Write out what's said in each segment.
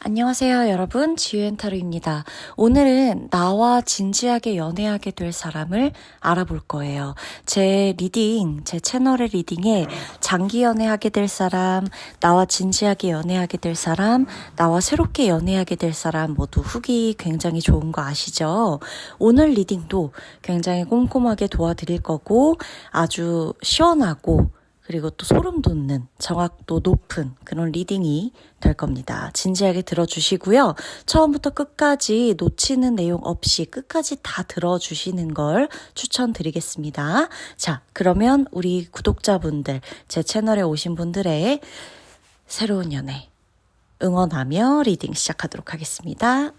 안녕하세요, 여러분. 지유앤타로입니다. 오늘은 나와 진지하게 연애하게 될 사람을 알아볼 거예요. 제 채널의 리딩에 장기 연애하게 될 사람, 나와 진지하게 연애하게 될 사람, 나와 새롭게 연애하게 될 사람 모두 후기 굉장히 좋은 거 아시죠? 오늘 리딩도 굉장히 꼼꼼하게 도와드릴 거고 아주 시원하고 그리고 또 소름 돋는 정확도 높은 그런 리딩이 될 겁니다. 진지하게 들어주시고요. 처음부터 끝까지 놓치는 내용 없이 끝까지 다 들어주시는 걸 추천드리겠습니다. 자, 그러면 우리 구독자분들, 제 채널에 오신 분들의 새로운 연애 응원하며 리딩 시작하도록 하겠습니다.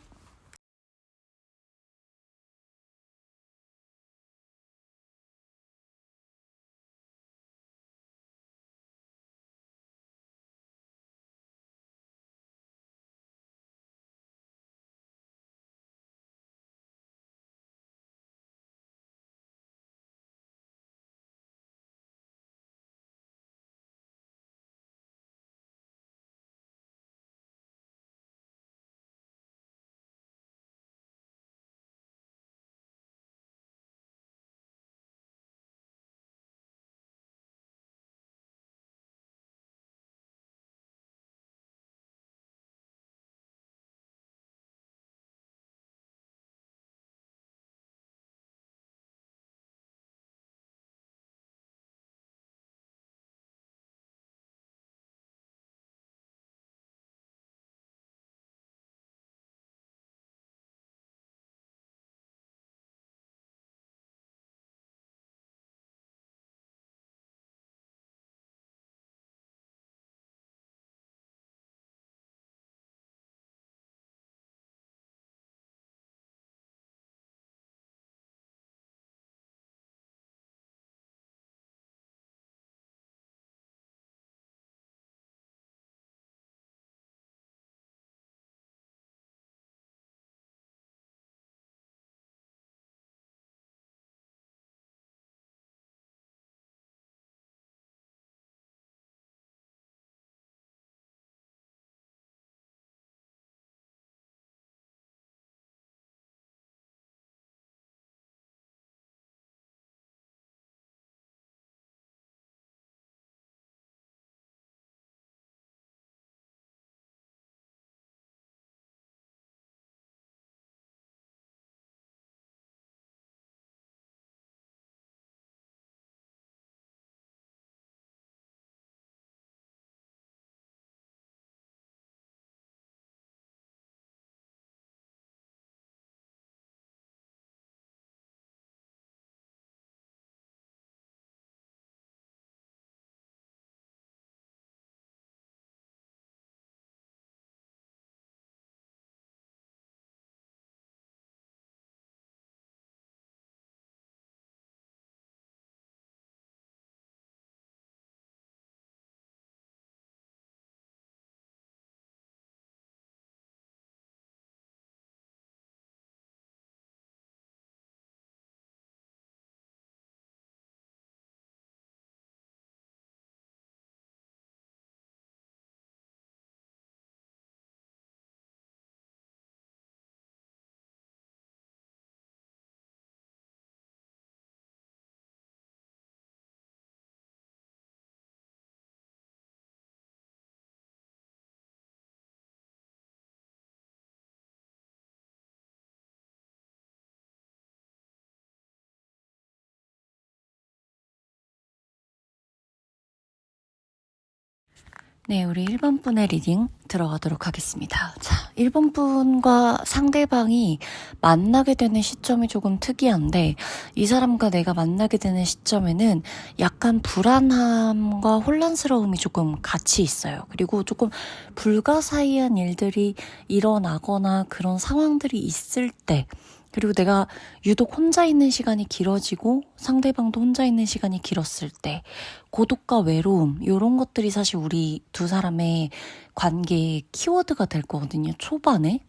네, 우리 1번 분의 리딩 들어가도록 하겠습니다. 자, 1번 분과 상대방이 만나게 되는 시점이 조금 특이한데 이 사람과 내가 만나게 되는 시점에는 약간 불안함과 혼란스러움이 조금 같이 있어요. 그리고 조금 불가사의한 일들이 일어나거나 그런 상황들이 있을 때 그리고 내가 유독 혼자 있는 시간이 길어지고 상대방도 혼자 있는 시간이 길었을 때 고독과 외로움 이런 것들이 사실 우리 두 사람의 관계의 키워드가 될 거거든요. 초반에.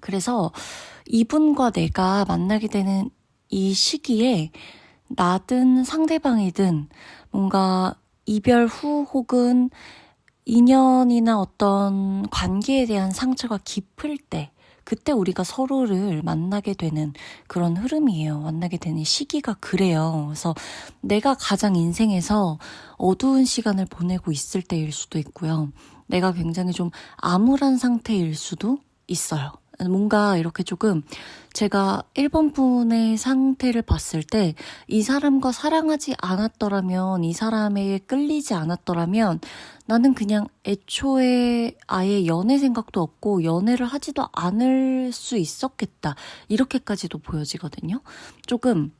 그래서 이분과 내가 만나게 되는 이 시기에 나든 상대방이든 뭔가 이별 후 혹은 인연이나 어떤 관계에 대한 상처가 깊을 때, 그때 우리가 서로를 만나게 되는 그런 흐름이에요. 만나게 되는 시기가 그래요. 그래서 내가 가장 인생에서 어두운 시간을 보내고 있을 때일 수도 있고요. 내가 굉장히 좀 암울한 상태일 수도 있어요. 뭔가 이렇게 조금 제가 1번 분의 상태를 봤을 때 이 사람과 사랑하지 않았더라면, 이 사람에게 끌리지 않았더라면 나는 그냥 애초에 아예 연애 생각도 없고 연애를 하지도 않을 수 있었겠다. 이렇게까지도 보여지거든요. 조금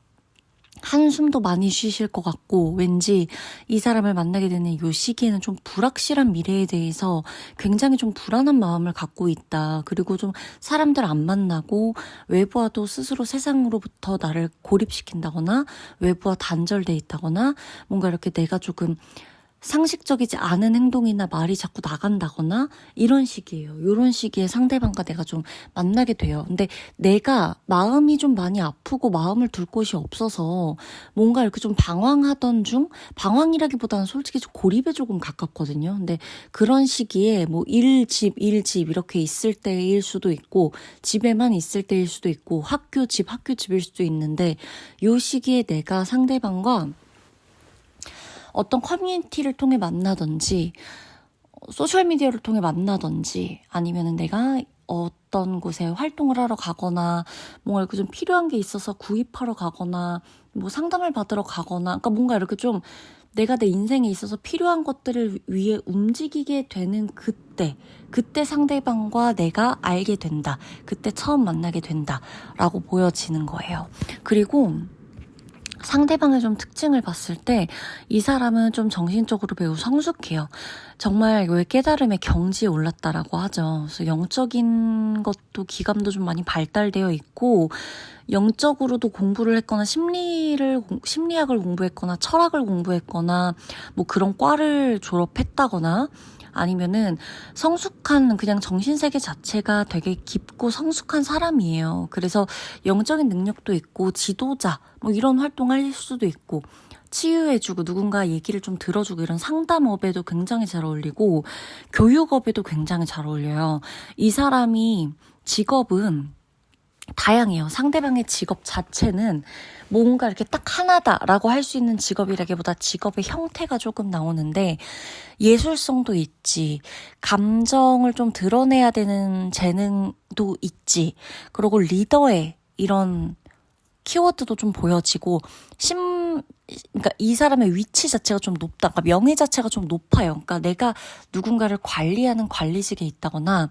한숨도 많이 쉬실 것 같고, 왠지 이 사람을 만나게 되는 이 시기에는 좀 불확실한 미래에 대해서 굉장히 좀 불안한 마음을 갖고 있다. 그리고 좀 사람들 안 만나고 외부와도 스스로 세상으로부터 나를 고립시킨다거나 외부와 단절돼 있다거나 뭔가 이렇게 내가 조금 상식적이지 않은 행동이나 말이 자꾸 나간다거나 이런 식이에요. 이런 시기에 상대방과 내가 좀 만나게 돼요. 근데 내가 마음이 좀 많이 아프고 마음을 둘 곳이 없어서 뭔가 이렇게 좀 방황하던 중, 방황이라기보다는 솔직히 좀 고립에 조금 가깝거든요. 근데 그런 시기에 뭐 일, 집 이렇게 있을 때일 수도 있고, 집에만 있을 때일 수도 있고, 학교, 집일 수도 있는데, 이 시기에 내가 상대방과 어떤 커뮤니티를 통해 만나든지 소셜미디어를 통해 만나든지 아니면은 내가 어떤 곳에 활동을 하러 가거나 뭔가 이렇게 좀 필요한 게 있어서 구입하러 가거나 뭐 상담을 받으러 가거나, 그러니까 뭔가 이렇게 좀 내가 내 인생에 있어서 필요한 것들을 위해 움직이게 되는 그때 상대방과 내가 알게 된다. 그때 처음 만나게 된다라고 보여지는 거예요. 그리고 상대방의 좀 특징을 봤을 때 이 사람은 좀 정신적으로 매우 성숙해요. 정말 왜 깨달음의 경지에 올랐다라고 하죠. 그래서 영적인 것도 기감도 좀 많이 발달되어 있고, 영적으로도 공부를 했거나 심리학을 공부했거나 철학을 공부했거나 뭐 그런 과를 졸업했다거나, 아니면은 성숙한 그냥 정신세계 자체가 되게 깊고 성숙한 사람이에요. 그래서 영적인 능력도 있고 지도자 뭐 이런 활동할 수도 있고, 치유해주고 누군가 얘기를 좀 들어주고 이런 상담업에도 굉장히 잘 어울리고 교육업에도 굉장히 잘 어울려요. 이 사람이 직업은 다양해요. 상대방의 직업 자체는 뭔가 이렇게 딱 하나다라고 할 수 있는 직업이라기보다 직업의 형태가 조금 나오는데, 예술성도 있지, 감정을 좀 드러내야 되는 재능도 있지, 그리고 리더의 이런 키워드도 좀 보여지고, 그러니까 이 사람의 위치 자체가 좀 높다. 그러니까 명예 자체가 좀 높아요. 그러니까 내가 누군가를 관리하는 관리직에 있다거나,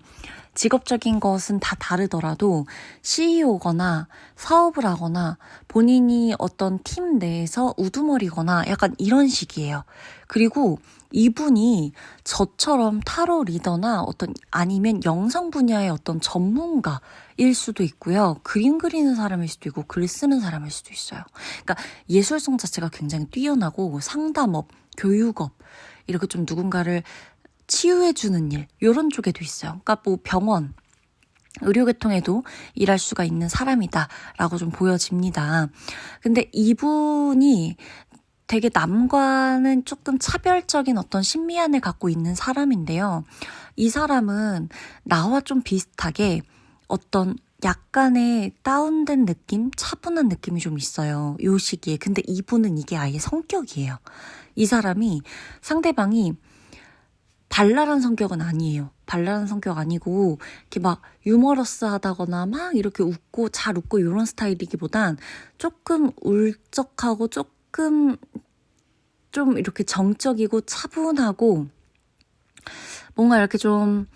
직업적인 것은 다 다르더라도 CEO거나 사업을 하거나 본인이 어떤 팀 내에서 우두머리거나 약간 이런 식이에요. 그리고 이분이 저처럼 타로 리더나 어떤 아니면 영상 분야의 어떤 전문가일 수도 있고요. 그림 그리는 사람일 수도 있고 글 쓰는 사람일 수도 있어요. 그러니까 예술성 자체가 굉장히 뛰어나고 상담업, 교육업, 이렇게 좀 누군가를 치유해주는 일, 이런 쪽에도 있어요. 그러니까 뭐 병원, 의료계통에도 일할 수가 있는 사람이다라고 좀 보여집니다. 근데 이분이 되게 남과는 조금 차별적인 어떤 심미안을 갖고 있는 사람인데요. 이 사람은 나와 좀 비슷하게 어떤 약간의 다운된 느낌, 차분한 느낌이 좀 있어요. 요 시기에. 근데 이분은 이게 아예 성격이에요. 이 사람이, 상대방이 발랄한 성격은 아니에요. 발랄한 성격 아니고 이렇게 막 유머러스하다거나 막 이렇게 웃고 잘 웃고 이런 스타일이기보단 조금 울적하고 조금 좀 이렇게 정적이고 차분하고 뭔가 이렇게 좀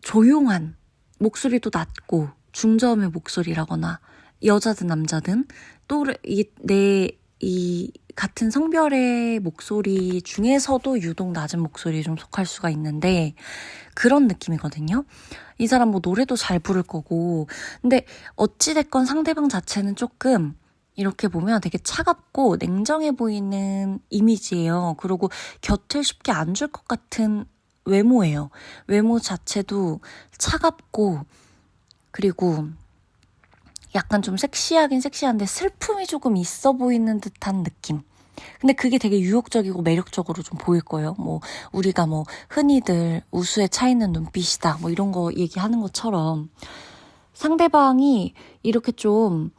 조용한, 목소리도 낮고 중저음의 목소리라거나, 여자든 남자든 또 이 같은 성별의 목소리 중에서도 유독 낮은 목소리에 좀 속할 수가 있는데, 그런 느낌이거든요. 이 사람 뭐 노래도 잘 부를 거고, 근데 어찌됐건 상대방 자체는 조금 이렇게 보면 되게 차갑고 냉정해 보이는 이미지예요. 그리고 곁을 쉽게 안 줄 것 같은 외모예요. 외모 자체도 차갑고, 그리고 약간 좀 섹시하긴 섹시한데 슬픔이 조금 있어 보이는 듯한 느낌. 근데 그게 되게 유혹적이고 매력적으로 좀 보일 거예요. 뭐 우리가 뭐 흔히들 우수에 차 있는 눈빛이다 뭐 이런 거 얘기하는 것처럼 상대방이 이렇게 좀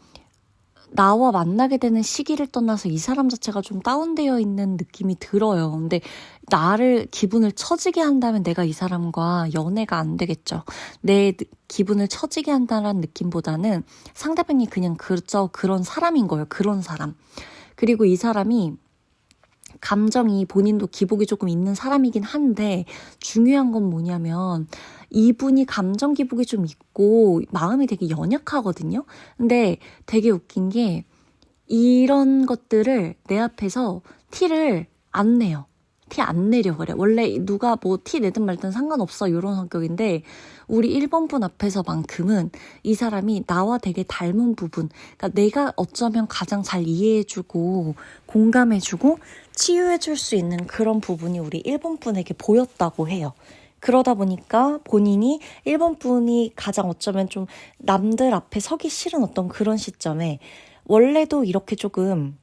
나와 만나게 되는 시기를 떠나서 이 사람 자체가 좀 다운되어 있는 느낌이 들어요. 근데 나를 기분을 처지게 한다면 내가 이 사람과 연애가 안 되겠죠. 내 기분을 처지게 한다는 느낌보다는 상대방이 그냥 그저 그런 사람인 거예요. 그런 사람. 그리고 이 사람이 감정이 본인도 기복이 조금 있는 사람이긴 한데 중요한 건 뭐냐면 이분이 감정 기복이 좀 있고 마음이 되게 연약하거든요. 근데 되게 웃긴 게 이런 것들을 내 앞에서 티를 안 내요. 티 안 내려 그래. 원래 누가 뭐 티 내든 말든 상관없어 이런 성격인데 우리 1번 분 앞에서만큼은 이 사람이 나와 되게 닮은 부분, 그러니까 내가 어쩌면 가장 잘 이해해주고 공감해주고 치유해줄 수 있는 그런 부분이 우리 1번 분에게 보였다고 해요. 그러다 보니까 본인이 1번 분이 가장 어쩌면 좀 남들 앞에 서기 싫은 어떤 그런 시점에 원래도 이렇게 조금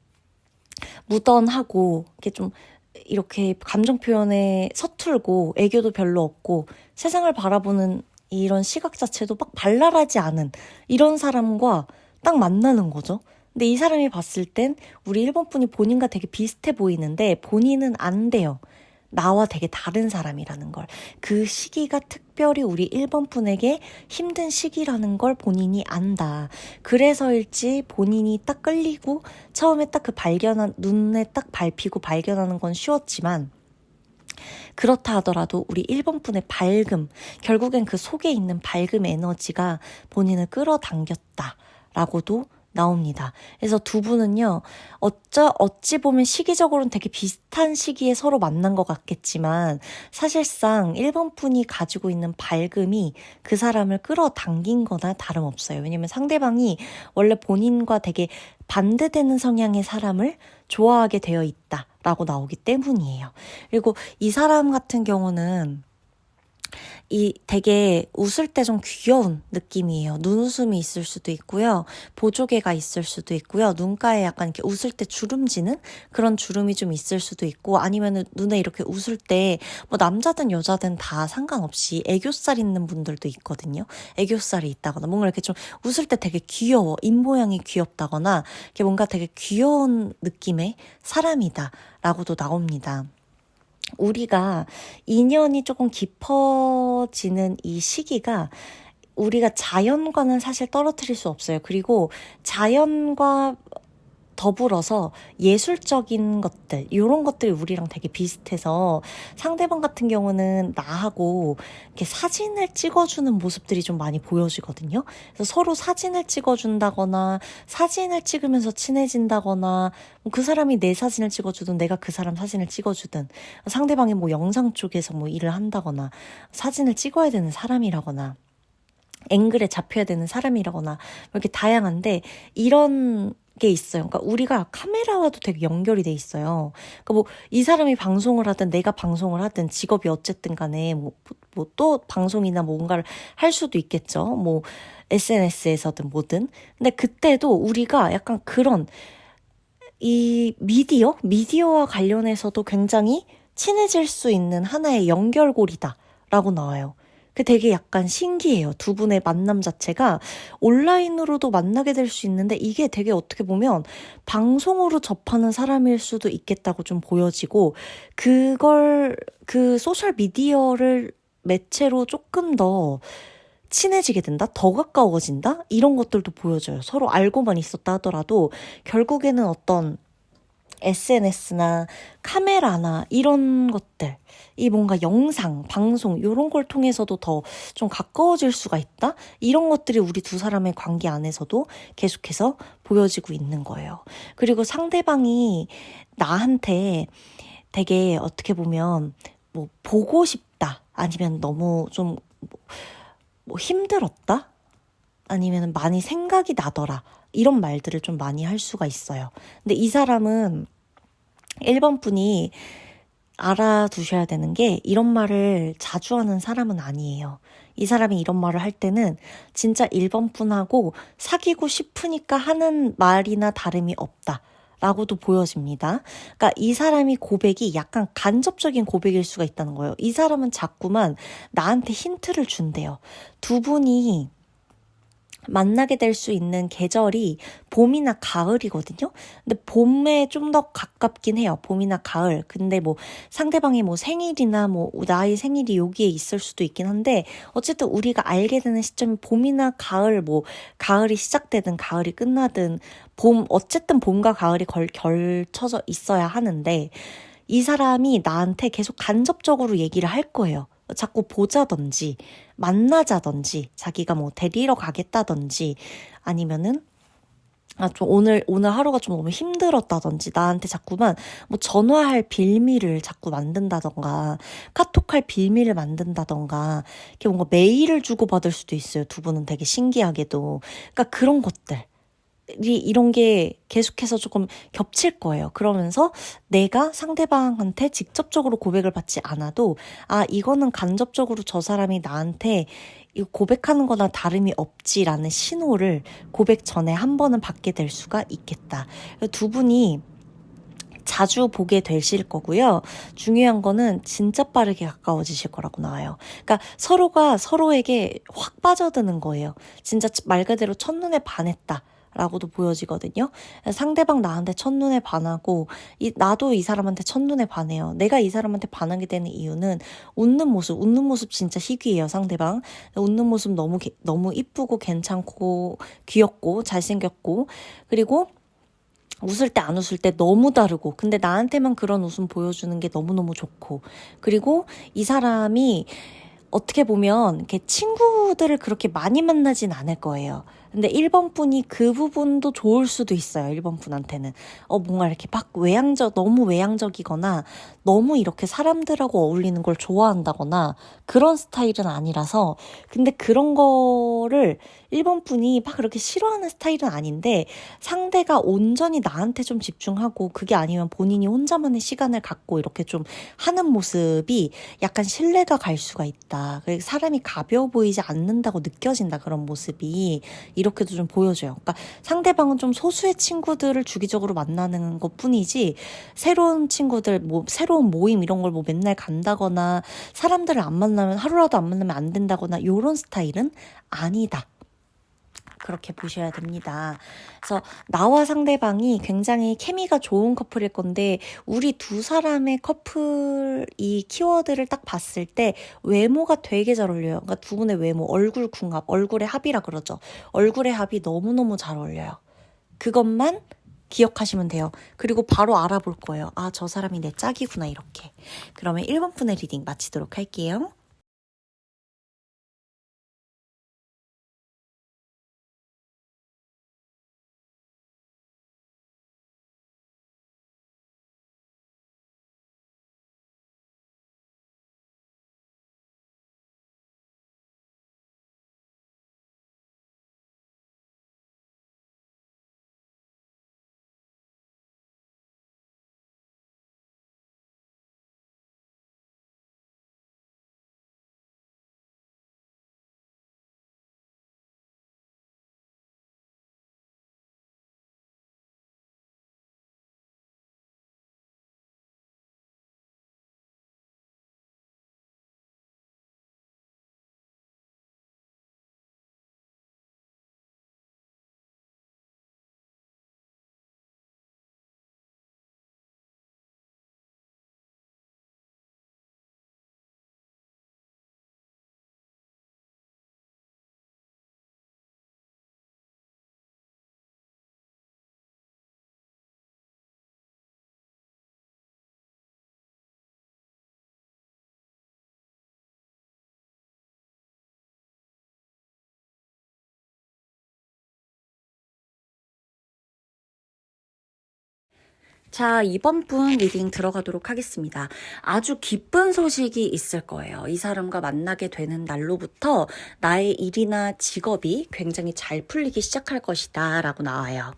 무던하고 이렇게 감정 표현에 서툴고 애교도 별로 없고 세상을 바라보는 이런 시각 자체도 막 발랄하지 않은 이런 사람과 딱 만나는 거죠. 근데 이 사람이 봤을 땐 우리 1번 분이 본인과 되게 비슷해 보이는데 본인은 안 돼요. 나와 되게 다른 사람이라는 걸. 그 시기가 특별히 우리 1번 분에게 힘든 시기라는 걸 본인이 안다. 그래서일지 본인이 딱 끌리고 처음에 딱 그 눈에 딱 밟히고 발견하는 건 쉬웠지만 그렇다 하더라도 우리 1번 분의 밝음, 결국엔 그 속에 있는 밝음 에너지가 본인을 끌어당겼다라고도 나옵니다. 그래서 두 분은요, 어찌 보면 시기적으로는 되게 비슷한 시기에 서로 만난 것 같겠지만, 사실상 1번 분이 가지고 있는 밝음이 그 사람을 끌어당긴 거나 다름없어요. 왜냐면 상대방이 원래 본인과 되게 반대되는 성향의 사람을 좋아하게 되어 있다라고 나오기 때문이에요. 그리고 이 사람 같은 경우는 되게 웃을 때 좀 귀여운 느낌이에요. 눈웃음이 있을 수도 있고요. 보조개가 있을 수도 있고요. 눈가에 약간 이렇게 웃을 때 주름지는 그런 주름이 좀 있을 수도 있고 아니면은 눈에 이렇게 웃을 때 뭐 남자든 여자든 다 상관없이 애교살 있는 분들도 있거든요. 애교살이 있다거나 뭔가 이렇게 좀 웃을 때 되게 귀여워. 입모양이 귀엽다거나 이렇게 뭔가 되게 귀여운 느낌의 사람이다라고도 나옵니다. 우리가 인연이 조금 깊어지는 이 시기가 우리가 자연과는 사실 떨어뜨릴 수 없어요. 그리고 자연과 더불어서 예술적인 것들, 이런 것들이 우리랑 되게 비슷해서 상대방 같은 경우는 나하고 이렇게 사진을 찍어주는 모습들이 좀 많이 보여지거든요. 그래서 서로 사진을 찍어준다거나 사진을 찍으면서 친해진다거나 그 사람이 내 사진을 찍어주든 내가 그 사람 사진을 찍어주든 상대방이 뭐 영상 쪽에서 뭐 일을 한다거나 사진을 찍어야 되는 사람이라거나 앵글에 잡혀야 되는 사람이라거나 이렇게 다양한데 이런 게 있어요. 그러니까 우리가 카메라와도 되게 연결이 돼 있어요. 그러니까 뭐 이 사람이 방송을 하든 내가 방송을 하든 직업이 어쨌든 간에 뭐 또 방송이나 뭔가를 할 수도 있겠죠. 뭐 SNS에서든 뭐든. 근데 그때도 우리가 약간 그런 이 미디어와 관련해서도 굉장히 친해질 수 있는 하나의 연결고리다라고 나와요. 그 되게 약간 신기해요. 두 분의 만남 자체가 온라인으로도 만나게 될 수 있는데 이게 되게 어떻게 보면 방송으로 접하는 사람일 수도 있겠다고 좀 보여지고 그 소셜 미디어를 매체로 조금 더 친해지게 된다? 더 가까워진다? 이런 것들도 보여져요. 서로 알고만 있었다 하더라도 결국에는 어떤 SNS나 카메라나 이런 것들, 이 뭔가 영상, 방송 이런 걸 통해서도 더 좀 가까워질 수가 있다? 이런 것들이 우리 두 사람의 관계 안에서도 계속해서 보여지고 있는 거예요. 그리고 상대방이 나한테 되게 어떻게 보면 뭐 보고 싶다 아니면 너무 좀 뭐 힘들었다? 아니면 많이 생각이 나더라. 이런 말들을 좀 많이 할 수가 있어요. 근데 이 사람은 1번 분이 알아두셔야 되는 게 이런 말을 자주 하는 사람은 아니에요. 이 사람이 이런 말을 할 때는 진짜 1번 분하고 사귀고 싶으니까 하는 말이나 다름이 없다. 라고도 보여집니다. 그러니까 이 사람이 고백이 약간 간접적인 고백일 수가 있다는 거예요. 이 사람은 자꾸만 나한테 힌트를 준대요. 두 분이 만나게 될 수 있는 계절이 봄이나 가을이거든요. 근데 봄에 좀 더 가깝긴 해요. 봄이나 가을. 근데 뭐 상대방이 뭐 생일이나 뭐 나의 생일이 여기에 있을 수도 있긴 한데 어쨌든 우리가 알게 되는 시점이 봄이나 가을, 뭐 가을이 시작되든 가을이 끝나든 봄, 어쨌든 봄과 가을이 결쳐져 있어야 하는데 이 사람이 나한테 계속 간접적으로 얘기를 할 거예요. 자꾸 보자든지 만나자든지 자기가 뭐 데리러 가겠다든지 아니면은 좀 오늘 하루가 좀 너무 힘들었다든지 나한테 자꾸만 뭐 전화할 빌미를 자꾸 만든다던가 카톡할 빌미를 만든다던가 이렇게 뭔가 메일을 주고받을 수도 있어요. 두 분은 되게 신기하게도. 그러니까 그런 것들. 이런 게 계속해서 조금 겹칠 거예요. 그러면서 내가 상대방한테 직접적으로 고백을 받지 않아도 이거는 간접적으로 저 사람이 나한테 이거 고백하는 거나 다름이 없지라는 신호를 고백 전에 한 번은 받게 될 수가 있겠다. 두 분이 자주 보게 되실 거고요. 중요한 거는 진짜 빠르게 가까워지실 거라고 나와요. 그러니까 서로가 서로에게 확 빠져드는 거예요. 진짜 말 그대로 첫눈에 반했다. 라고도 보여지거든요. 상대방 나한테 첫눈에 반하고 나도 이 사람한테 첫눈에 반해요. 내가 이 사람한테 반하게 되는 이유는 웃는 모습 진짜 희귀해요. 상대방 웃는 모습 너무 이쁘고 괜찮고 귀엽고 잘생겼고 그리고 웃을 때 안 웃을 때 너무 다르고 근데 나한테만 그런 웃음 보여주는 게 너무너무 좋고 그리고 이 사람이 어떻게 보면 이렇게 친구들을 그렇게 많이 만나진 않을 거예요. 근데 1번 분이 그 부분도 좋을 수도 있어요. 1번 분한테는. 뭔가 이렇게 막 너무 외향적이거나 너무 이렇게 사람들하고 어울리는 걸 좋아한다거나 그런 스타일은 아니라서 근데 그런 거를 1번 분이 막 그렇게 싫어하는 스타일은 아닌데 상대가 온전히 나한테 좀 집중하고 그게 아니면 본인이 혼자만의 시간을 갖고 이렇게 좀 하는 모습이 약간 신뢰가 갈 수가 있다. 사람이 가벼워 보이지 않는다고 느껴진다. 그런 모습이 이렇게도 좀 보여줘요. 그러니까 상대방은 좀 소수의 친구들을 주기적으로 만나는 것 뿐이지 새로운 친구들, 새로운 모임 이런 걸 맨날 간다거나 사람들을 안 만나면 하루라도 안 만나면 안 된다거나 이런 스타일은 아니다. 그렇게 보셔야 됩니다. 그래서 나와 상대방이 굉장히 케미가 좋은 커플일 건데 우리 두 사람의 커플 이 키워드를 딱 봤을 때 외모가 되게 잘 어울려요. 그러니까 두 분의 외모, 얼굴 궁합, 얼굴의 합이라 그러죠. 얼굴의 합이 너무너무 잘 어울려요. 그것만 기억하시면 돼요. 그리고 바로 알아볼 거예요. 저 사람이 내 짝이구나 이렇게. 그러면 1번 분의 리딩 마치도록 할게요. 자, 이번 분 리딩 들어가도록 하겠습니다. 아주 기쁜 소식이 있을 거예요. 이 사람과 만나게 되는 날로부터 나의 일이나 직업이 굉장히 잘 풀리기 시작할 것이다 라고 나와요.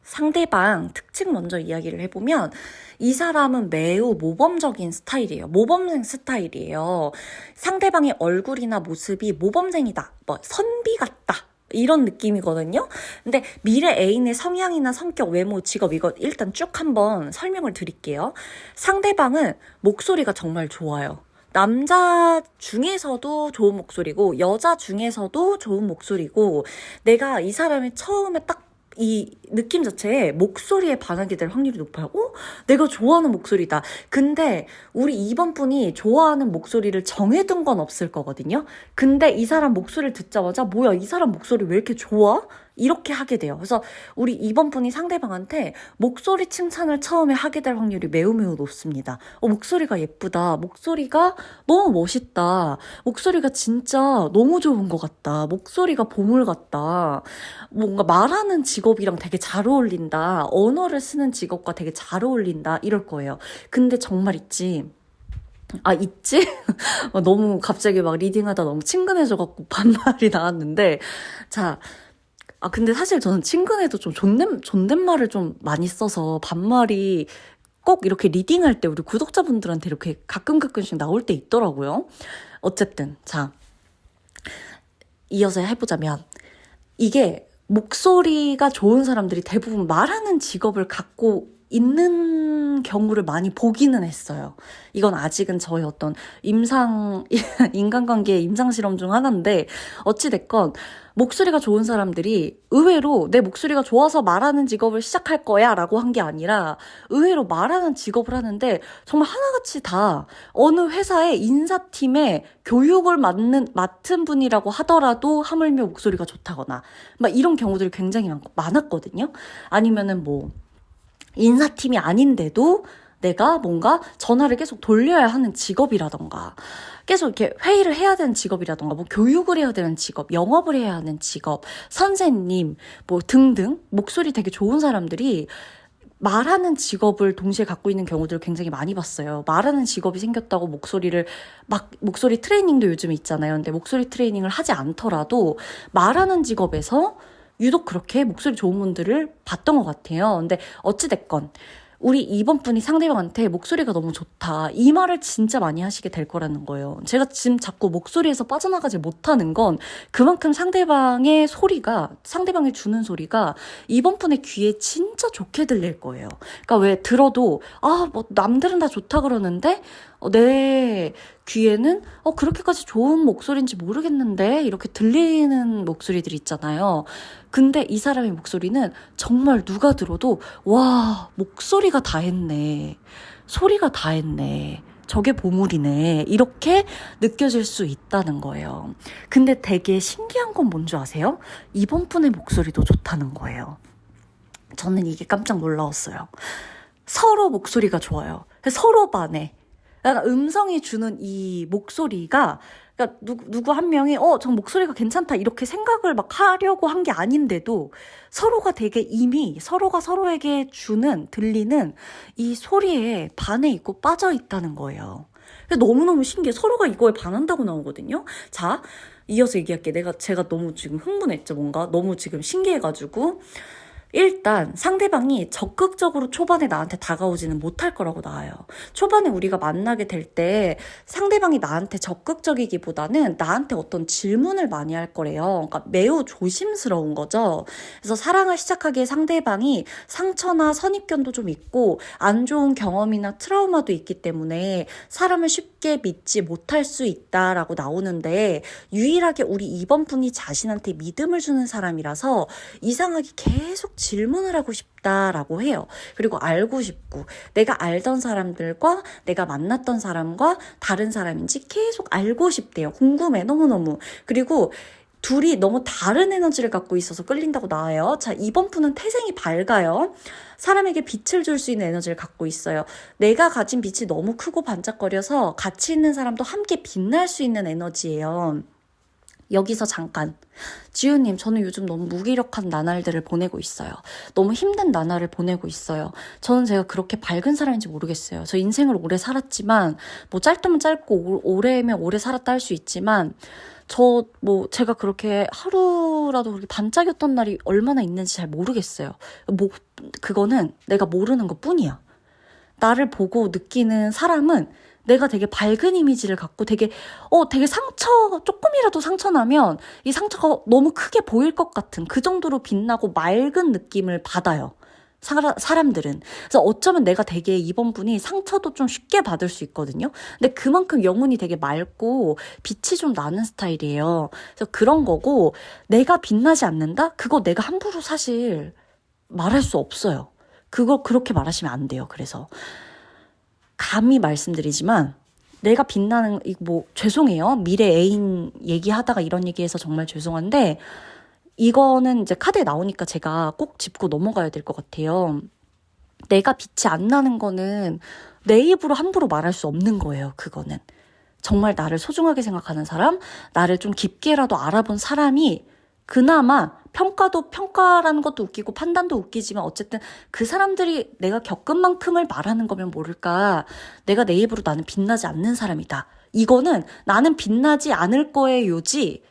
상대방 특징 먼저 이야기를 해보면 이 사람은 매우 모범적인 스타일이에요. 모범생 스타일이에요. 상대방의 얼굴이나 모습이 모범생이다. 선비 같다. 이런 느낌이거든요. 근데 미래 애인의 성향이나 성격, 외모, 직업 이거 일단 쭉 한번 설명을 드릴게요. 상대방은 목소리가 정말 좋아요. 남자 중에서도 좋은 목소리고 여자 중에서도 좋은 목소리고 내가 이 사람이 처음에 딱 이 느낌 자체에 목소리에 반하게 될 확률이 높아요. 내가 좋아하는 목소리다. 근데 우리 2번 분이 좋아하는 목소리를 정해둔 건 없을 거거든요. 근데 이 사람 목소리를 듣자마자 뭐야 이 사람 목소리 왜 이렇게 좋아? 이렇게 하게 돼요. 그래서 우리 2번 분이 상대방한테 목소리 칭찬을 처음에 하게 될 확률이 매우 매우 높습니다. 목소리가 예쁘다. 목소리가 너무 멋있다. 목소리가 진짜 너무 좋은 것 같다. 목소리가 보물 같다. 뭔가 말하는 직업이랑 되게 잘 어울린다. 언어를 쓰는 직업과 되게 잘 어울린다. 이럴 거예요. 근데 정말 있지. 있지? 너무 갑자기 막 리딩하다 너무 친근해져갖고 반말이 나왔는데, 자, 근데 사실 저는 친근해도 좀 존댓말을 좀 많이 써서 반말이 꼭 이렇게 리딩할 때 우리 구독자분들한테 이렇게 가끔씩 나올 때 있더라고요. 어쨌든, 자, 이어서 해보자면, 이게 목소리가 좋은 사람들이 대부분 말하는 직업을 갖고 있는 경우를 많이 보기는 했어요. 이건 아직은 저의 어떤 인간관계의 임상실험 중 하나인데, 어찌됐건, 목소리가 좋은 사람들이 의외로 내 목소리가 좋아서 말하는 직업을 시작할 거야 라고 한 게 아니라 의외로 말하는 직업을 하는데 정말 하나같이 다 어느 회사의 인사팀에 교육을 맡은 분이라고 하더라도 하물며 목소리가 좋다거나 막 이런 경우들이 굉장히 많았거든요. 아니면은 뭐 인사팀이 아닌데도 내가 뭔가 전화를 계속 돌려야 하는 직업이라던가 계속 이렇게 회의를 해야 되는 직업이라던가 뭐 교육을 해야 되는 직업, 영업을 해야 하는 직업, 선생님 뭐 등등 목소리 되게 좋은 사람들이 말하는 직업을 동시에 갖고 있는 경우들을 굉장히 많이 봤어요. 말하는 직업이 생겼다고 목소리 트레이닝도 요즘에 있잖아요. 근데 목소리 트레이닝을 하지 않더라도 말하는 직업에서 유독 그렇게 목소리 좋은 분들을 봤던 것 같아요. 근데 어찌됐건 우리 2번 분이 상대방한테 목소리가 너무 좋다. 이 말을 진짜 많이 하시게 될 거라는 거예요. 제가 지금 자꾸 목소리에서 빠져나가지 못하는 건 그만큼 상대방의 주는 소리가 2번 분의 귀에 진짜 좋게 들릴 거예요. 그러니까 왜 들어도, 뭐 남들은 다 좋다 그러는데, 내 귀에는 그렇게까지 좋은 목소리인지 모르겠는데 이렇게 들리는 목소리들이 있잖아요. 근데 이 사람의 목소리는 정말 누가 들어도 와 목소리가 다 했네. 소리가 다 했네. 저게 보물이네. 이렇게 느껴질 수 있다는 거예요. 근데 되게 신기한 건 뭔지 아세요? 이번 분의 목소리도 좋다는 거예요. 저는 이게 깜짝 놀라웠어요. 서로 목소리가 좋아요. 서로 반해. 약간 음성이 주는 이 목소리가, 그러니까 누구 한 명이 저 목소리가 괜찮다 이렇게 생각을 막 하려고 한 게 아닌데도 서로가 되게 이미 서로가 서로에게 들리는 이 소리에 반해 있고 빠져 있다는 거예요. 너무너무 신기해. 서로가 이거에 반한다고 나오거든요. 자, 이어서 얘기할게. 제가 너무 지금 흥분했죠. 뭔가 너무 지금 신기해가지고. 일단 상대방이 적극적으로 초반에 나한테 다가오지는 못할 거라고 나와요. 초반에 우리가 만나게 될 때 상대방이 나한테 적극적이기보다는 나한테 어떤 질문을 많이 할 거래요. 그러니까 매우 조심스러운 거죠. 그래서 사랑을 시작하기에 상대방이 상처나 선입견도 좀 있고 안 좋은 경험이나 트라우마도 있기 때문에 사람을 쉽게 믿지 못할 수 있다라고 나오는데, 유일하게 우리 2번 분이 자신한테 믿음을 주는 사람이라서 이상하게 계속 질문을 하고 싶다라고 해요. 그리고 알고 싶고 내가 알던 사람들과 내가 만났던 사람과 다른 사람인지 계속 알고 싶대요. 궁금해 너무너무. 그리고 둘이 너무 다른 에너지를 갖고 있어서 끌린다고 나와요. 자, 2번 분은 태생이 밝아요. 사람에게 빛을 줄 수 있는 에너지를 갖고 있어요. 내가 가진 빛이 너무 크고 반짝거려서 같이 있는 사람도 함께 빛날 수 있는 에너지예요. 여기서 잠깐. 지우님, 저는 요즘 너무 무기력한 나날들을 보내고 있어요. 너무 힘든 나날을 보내고 있어요. 저는 제가 그렇게 밝은 사람인지 모르겠어요. 저 인생을 오래 살았지만, 뭐 짧다면 짧고 오래면 오래 살았다 할 수 있지만, 제가 그렇게 하루라도 그렇게 반짝였던 날이 얼마나 있는지 잘 모르겠어요. 그거는 내가 모르는 것 뿐이야. 나를 보고 느끼는 사람은 내가 되게 밝은 이미지를 갖고 되게 조금이라도 상처 나면 이 상처가 너무 크게 보일 것 같은 그 정도로 빛나고 맑은 느낌을 받아요. 사람들은. 그래서 어쩌면 내가 되게 이번 분이 상처도 좀 쉽게 받을 수 있거든요. 근데 그만큼 영혼이 되게 맑고 빛이 좀 나는 스타일이에요. 그래서 그런 거고, 내가 빛나지 않는다? 그거 내가 함부로 사실 말할 수 없어요. 그거 그렇게 말하시면 안 돼요. 그래서 감히 말씀드리지만 내가 빛나는, 죄송해요. 미래 애인 얘기하다가 이런 얘기해서 정말 죄송한데, 이거는 이제 카드에 나오니까 제가 꼭 짚고 넘어가야 될 것 같아요. 내가 빛이 안 나는 거는 내 입으로 함부로 말할 수 없는 거예요. 그거는. 정말 나를 소중하게 생각하는 사람, 나를 좀 깊게라도 알아본 사람이 그나마 평가라는 것도 웃기고 판단도 웃기지만 어쨌든 그 사람들이 내가 겪은 만큼을 말하는 거면 모를까. 내가 내 입으로 나는 빛나지 않는 사람이다. 이거는 나는 빛나지 않을 거예요지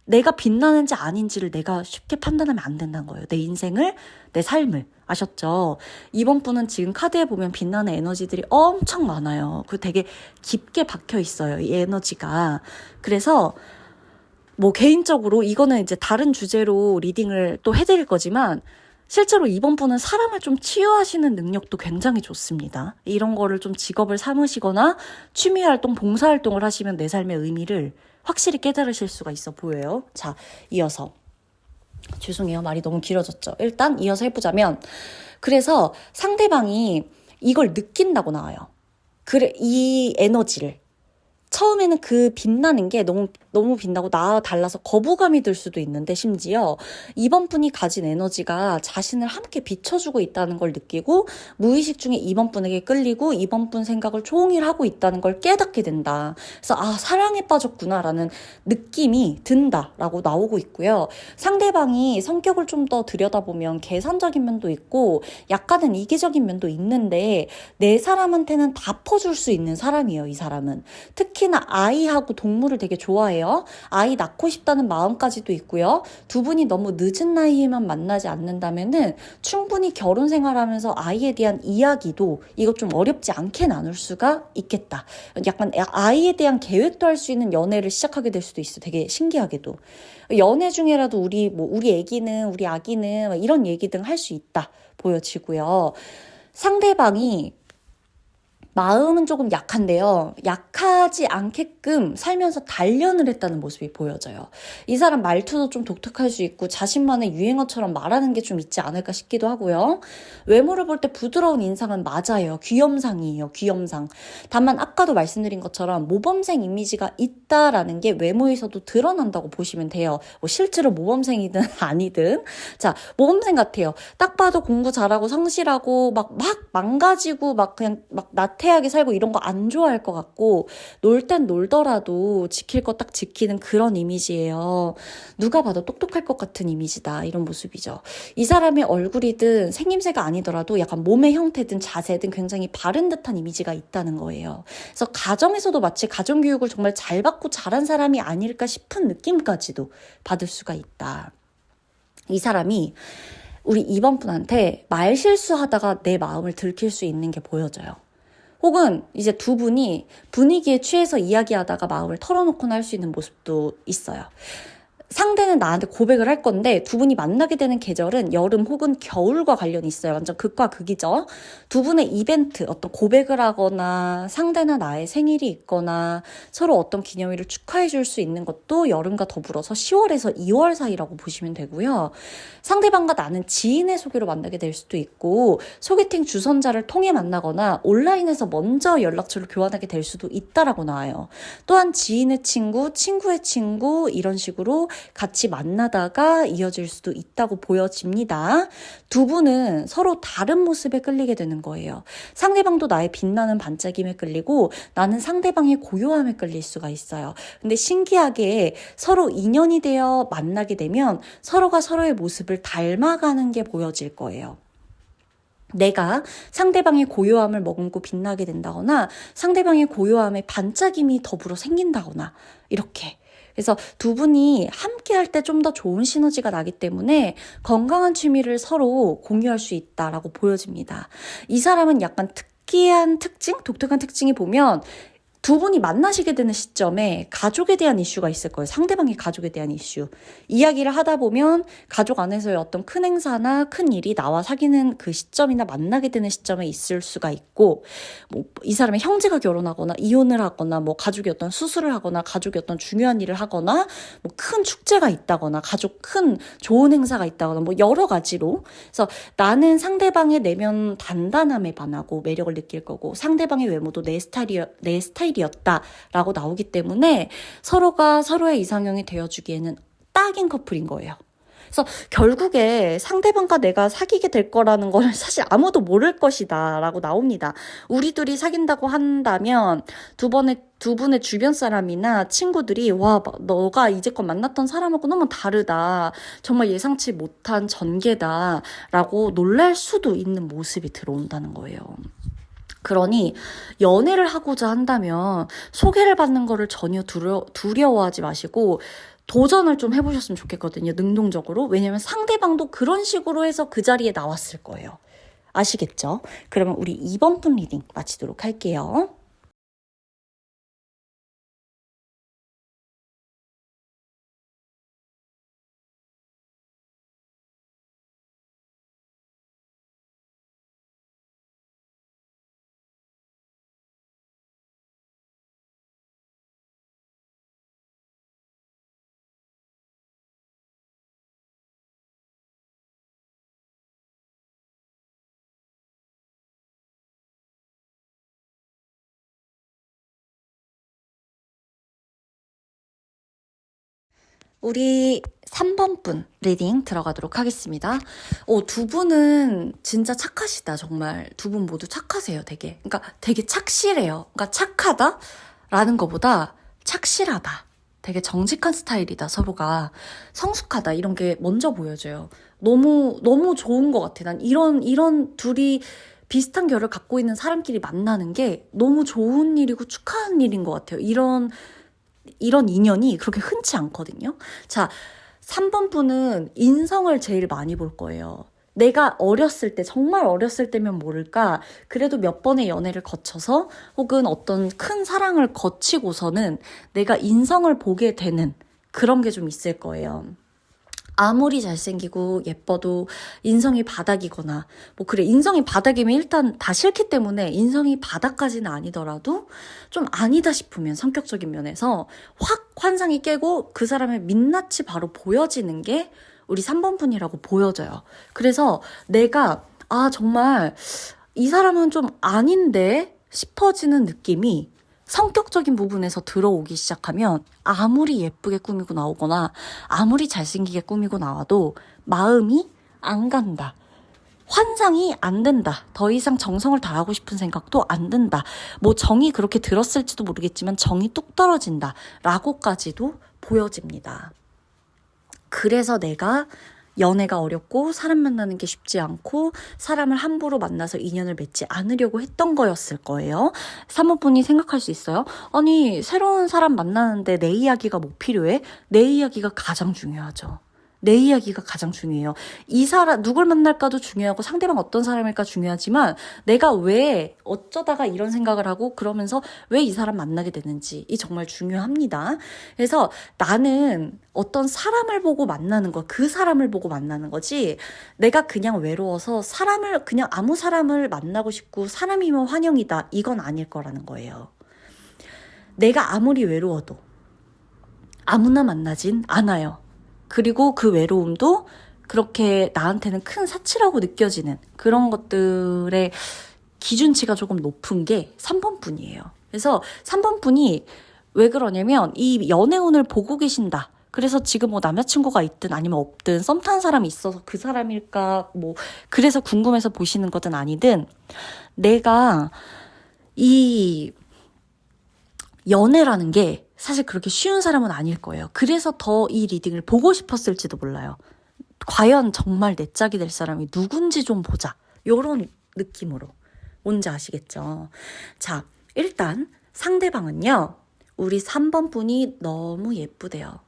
내가 빛나는지 아닌지를 내가 쉽게 판단하면 안 된다는 거예요. 내 인생을, 내 삶을. 아셨죠? 이번 분은 지금 카드에 보면 빛나는 에너지들이 엄청 많아요. 그 되게 깊게 박혀 있어요. 이 에너지가. 그래서 개인적으로 이거는 이제 다른 주제로 리딩을 또 해드릴 거지만 실제로 이번 분은 사람을 좀 치유하시는 능력도 굉장히 좋습니다. 이런 거를 좀 직업을 삼으시거나 취미활동, 봉사활동을 하시면 내 삶의 의미를 확실히 깨달으실 수가 있어 보여요. 자, 이어서. 죄송해요. 말이 너무 길어졌죠. 일단 이어서 해보자면, 그래서 상대방이 이걸 느낀다고 나와요. 그래, 이 에너지를. 처음에는 그 빛나는 게 너무 빛나고 나와 달라서 거부감이 들 수도 있는데, 심지어 이번 분이 가진 에너지가 자신을 함께 비춰주고 있다는 걸 느끼고 무의식 중에 이번 분에게 끌리고 이번 분 생각을 총일하고 있다는 걸 깨닫게 된다. 그래서 사랑에 빠졌구나라는 느낌이 든다라고 나오고 있고요. 상대방이 성격을 좀 더 들여다보면 계산적인 면도 있고 약간은 이기적인 면도 있는데 내 사람한테는 다 퍼줄 수 있는 사람이에요. 이 사람은. 특히나 아이하고 동물을 되게 좋아해요. 아이 낳고 싶다는 마음까지도 있고요. 두 분이 너무 늦은 나이에만 만나지 않는다면은 충분히 결혼 생활하면서 아이에 대한 이야기도 이것 좀 어렵지 않게 나눌 수가 있겠다. 약간 아이에 대한 계획도 할 수 있는 연애를 시작하게 될 수도 있어. 되게 신기하게도. 연애 중에라도 우리 애기는, 우리 아기는 이런 얘기 등 할 수 있다 보여지고요. 상대방이 마음은 조금 약한데요. 약하지 않게끔 살면서 단련을 했다는 모습이 보여져요. 이 사람 말투도 좀 독특할 수 있고 자신만의 유행어처럼 말하는 게 좀 있지 않을까 싶기도 하고요. 외모를 볼 때 부드러운 인상은 맞아요. 귀염상이에요. 귀염상. 다만 아까도 말씀드린 것처럼 모범생 이미지가 있다라는 게 외모에서도 드러난다고 보시면 돼요. 실제로 모범생이든 아니든. 자, 모범생 같아요. 딱 봐도 공부 잘하고 성실하고 막 망가지고 그냥 나태하게 살고 이런 거 안 좋아할 것 같고 놀 땐 놀더라도 지킬 거 딱 지키는 그런 이미지예요. 누가 봐도 똑똑할 것 같은 이미지다. 이런 모습이죠. 이 사람의 얼굴이든 생김새가 아니더라도 약간 몸의 형태든 자세든 굉장히 바른 듯한 이미지가 있다는 거예요. 그래서 가정에서도 마치 가정교육을 정말 잘 받고 자란 사람이 아닐까 싶은 느낌까지도 받을 수가 있다. 이 사람이 우리 이번 분한테 말 실수하다가 내 마음을 들킬 수 있는 게 보여져요. 혹은 이제 두 분이 분위기에 취해서 이야기하다가 마음을 털어놓거나 할 수 있는 모습도 있어요. 상대는 나한테 고백을 할 건데 두 분이 만나게 되는 계절은 여름 혹은 겨울과 관련이 있어요. 완전 극과 극이죠. 두 분의 이벤트, 어떤 고백을 하거나 상대나 나의 생일이 있거나 서로 어떤 기념일을 축하해 줄 수 있는 것도 여름과 더불어서 10월에서 2월 사이라고 보시면 되고요. 상대방과 나는 지인의 소개로 만나게 될 수도 있고 소개팅 주선자를 통해 만나거나 온라인에서 먼저 연락처를 교환하게 될 수도 있다라고 나와요. 또한 지인의 친구, 친구의 친구 이런 식으로 같이 만나다가 이어질 수도 있다고 보여집니다. 두 분은 서로 다른 모습에 끌리게 되는 거예요. 상대방도 나의 빛나는 반짝임에 끌리고 나는 상대방의 고요함에 끌릴 수가 있어요. 근데 신기하게 서로 인연이 되어 만나게 되면 서로가 서로의 모습을 닮아가는 게 보여질 거예요. 내가 상대방의 고요함을 머금고 빛나게 된다거나 상대방의 고요함에 반짝임이 더불어 생긴다거나 이렇게. 그래서 두 분이 함께 할 때 좀 더 좋은 시너지가 나기 때문에 건강한 취미를 서로 공유할 수 있다라고 보여집니다. 이 사람은 약간 특이한 특징, 독특한 특징이 보면 두 분이 만나시게 되는 시점에 가족에 대한 이슈가 있을 거예요. 상대방의 가족에 대한 이슈. 이야기를 하다 보면 가족 안에서의 어떤 큰 행사나 큰 일이 나와 사귀는 그 시점이나 만나게 되는 시점에 있을 수가 있고, 뭐 이 사람의 형제가 결혼하거나 이혼을 하거나 뭐 가족이 어떤 수술을 하거나 가족이 어떤 중요한 일을 하거나 뭐 큰 축제가 있다거나 가족 큰 좋은 행사가 있다거나 뭐 여러 가지로. 그래서 나는 상대방의 내면 단단함에 반하고 매력을 느낄 거고 상대방의 외모도 내 스타일이었다라고 나오기 때문에 서로가 서로의 이상형이 되어주기에는 딱인 커플인 거예요. 그래서 결국에 상대방과 내가 사귀게 될 거라는 걸 사실 아무도 모를 것이다 라고 나옵니다. 우리 둘이 사귄다고 한다면 두 분의 주변 사람이나 친구들이 와, 너가 이제껏 만났던 사람하고 너무 다르다. 정말 예상치 못한 전개다 라고 놀랄 수도 있는 모습이 들어온다는 거예요. 그러니 연애를 하고자 한다면 소개를 받는 거를 전혀 두려워하지 마시고 도전을 좀 해보셨으면 좋겠거든요. 능동적으로. 왜냐면 상대방도 그런 식으로 해서 그 자리에 나왔을 거예요. 아시겠죠? 그러면 우리 2번 분 리딩 마치도록 할게요. 우리 3번 분 리딩 들어가도록 하겠습니다. 두 분은 진짜 착하시다. 정말 두 분 모두 착하세요. 되게. 그러니까 되게 착실해요. 그러니까 착하다라는 것보다 착실하다. 되게 정직한 스타일이다. 서로가 성숙하다. 이런 게 먼저 보여져요. 너무 좋은 것 같아. 난 이런 둘이 비슷한 결을 갖고 있는 사람끼리 만나는 게 너무 좋은 일이고 축하하는 일인 것 같아요. 이런 인연이 그렇게 흔치 않거든요. 자, 3번 분은 인성을 제일 많이 볼 거예요. 내가 어렸을 때, 정말 어렸을 때면 모를까, 그래도 몇 번의 연애를 거쳐서 혹은 어떤 큰 사랑을 거치고서는 내가 인성을 보게 되는 그런 게 좀 있을 거예요. 아무리 잘생기고 예뻐도 인성이 바닥이거나 뭐 그래 인성이 바닥이면 일단 다 싫기 때문에 인성이 바닥까지는 아니더라도 좀 아니다 싶으면 성격적인 면에서 확 환상이 깨고 그 사람의 민낯이 바로 보여지는 게 우리 3번 분이라고 보여져요. 그래서 내가 정말 이 사람은 좀 아닌데 싶어지는 느낌이 성격적인 부분에서 들어오기 시작하면 아무리 예쁘게 꾸미고 나오거나 아무리 잘생기게 꾸미고 나와도 마음이 안 간다. 환상이 안 된다. 더 이상 정성을 다하고 싶은 생각도 안 든다. 뭐 정이 그렇게 들었을지도 모르겠지만 정이 뚝 떨어진다. 라고까지도 보여집니다. 그래서 내가 연애가 어렵고 사람 만나는 게 쉽지 않고 사람을 함부로 만나서 인연을 맺지 않으려고 했던 거였을 거예요. 3번 분이 생각할 수 있어요. 아니 새로운 사람 만나는데 내 이야기가 뭐 필요해? 내 이야기가 가장 중요하죠. 내 이야기가 가장 중요해요. 이 사람 누굴 만날까도 중요하고 상대방 어떤 사람일까 중요하지만 내가 왜 어쩌다가 이런 생각을 하고 그러면서 왜 이 사람 만나게 되는지 이 정말 중요합니다. 그래서 나는 어떤 사람을 보고 만나는 거, 그 사람을 보고 만나는 거지 내가 그냥 외로워서 그냥 아무 사람을 만나고 싶고 사람이면 환영이다 이건 아닐 거라는 거예요. 내가 아무리 외로워도 아무나 만나진 않아요. 그리고 그 외로움도 그렇게 나한테는 큰 사치라고 느껴지는 그런 것들의 기준치가 조금 높은 게 3번 분이에요. 그래서 3번 분이 왜 그러냐면 이 연애운을 보고 계신다. 그래서 지금 뭐 남자친구가 있든 아니면 없든 썸 타는 사람이 있어서 그 사람일까 뭐 그래서 궁금해서 보시는 거든 아니든 내가 이 연애라는 게 사실 그렇게 쉬운 사람은 아닐 거예요. 그래서 더 이 리딩을 보고 싶었을지도 몰라요. 과연 정말 내 짝이 될 사람이 누군지 좀 보자. 요런 느낌으로. 뭔지 아시겠죠? 자, 일단 상대방은요. 우리 3번 분이 너무 예쁘대요.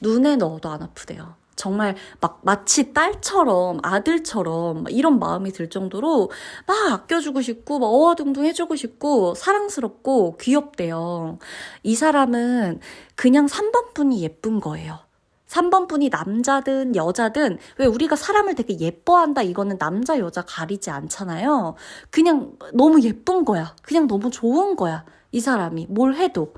눈에 넣어도 안 아프대요. 정말 막 마치 딸처럼 아들처럼 이런 마음이 들 정도로 막 아껴주고 싶고 막 어와둥둥 해주고 싶고 사랑스럽고 귀엽대요. 이 사람은 그냥 3번 분이 예쁜 거예요. 3번 분이 남자든 여자든 왜 우리가 사람을 되게 예뻐한다 이거는 남자 여자 가리지 않잖아요. 그냥 너무 예쁜 거야. 그냥 너무 좋은 거야. 이 사람이 뭘 해도.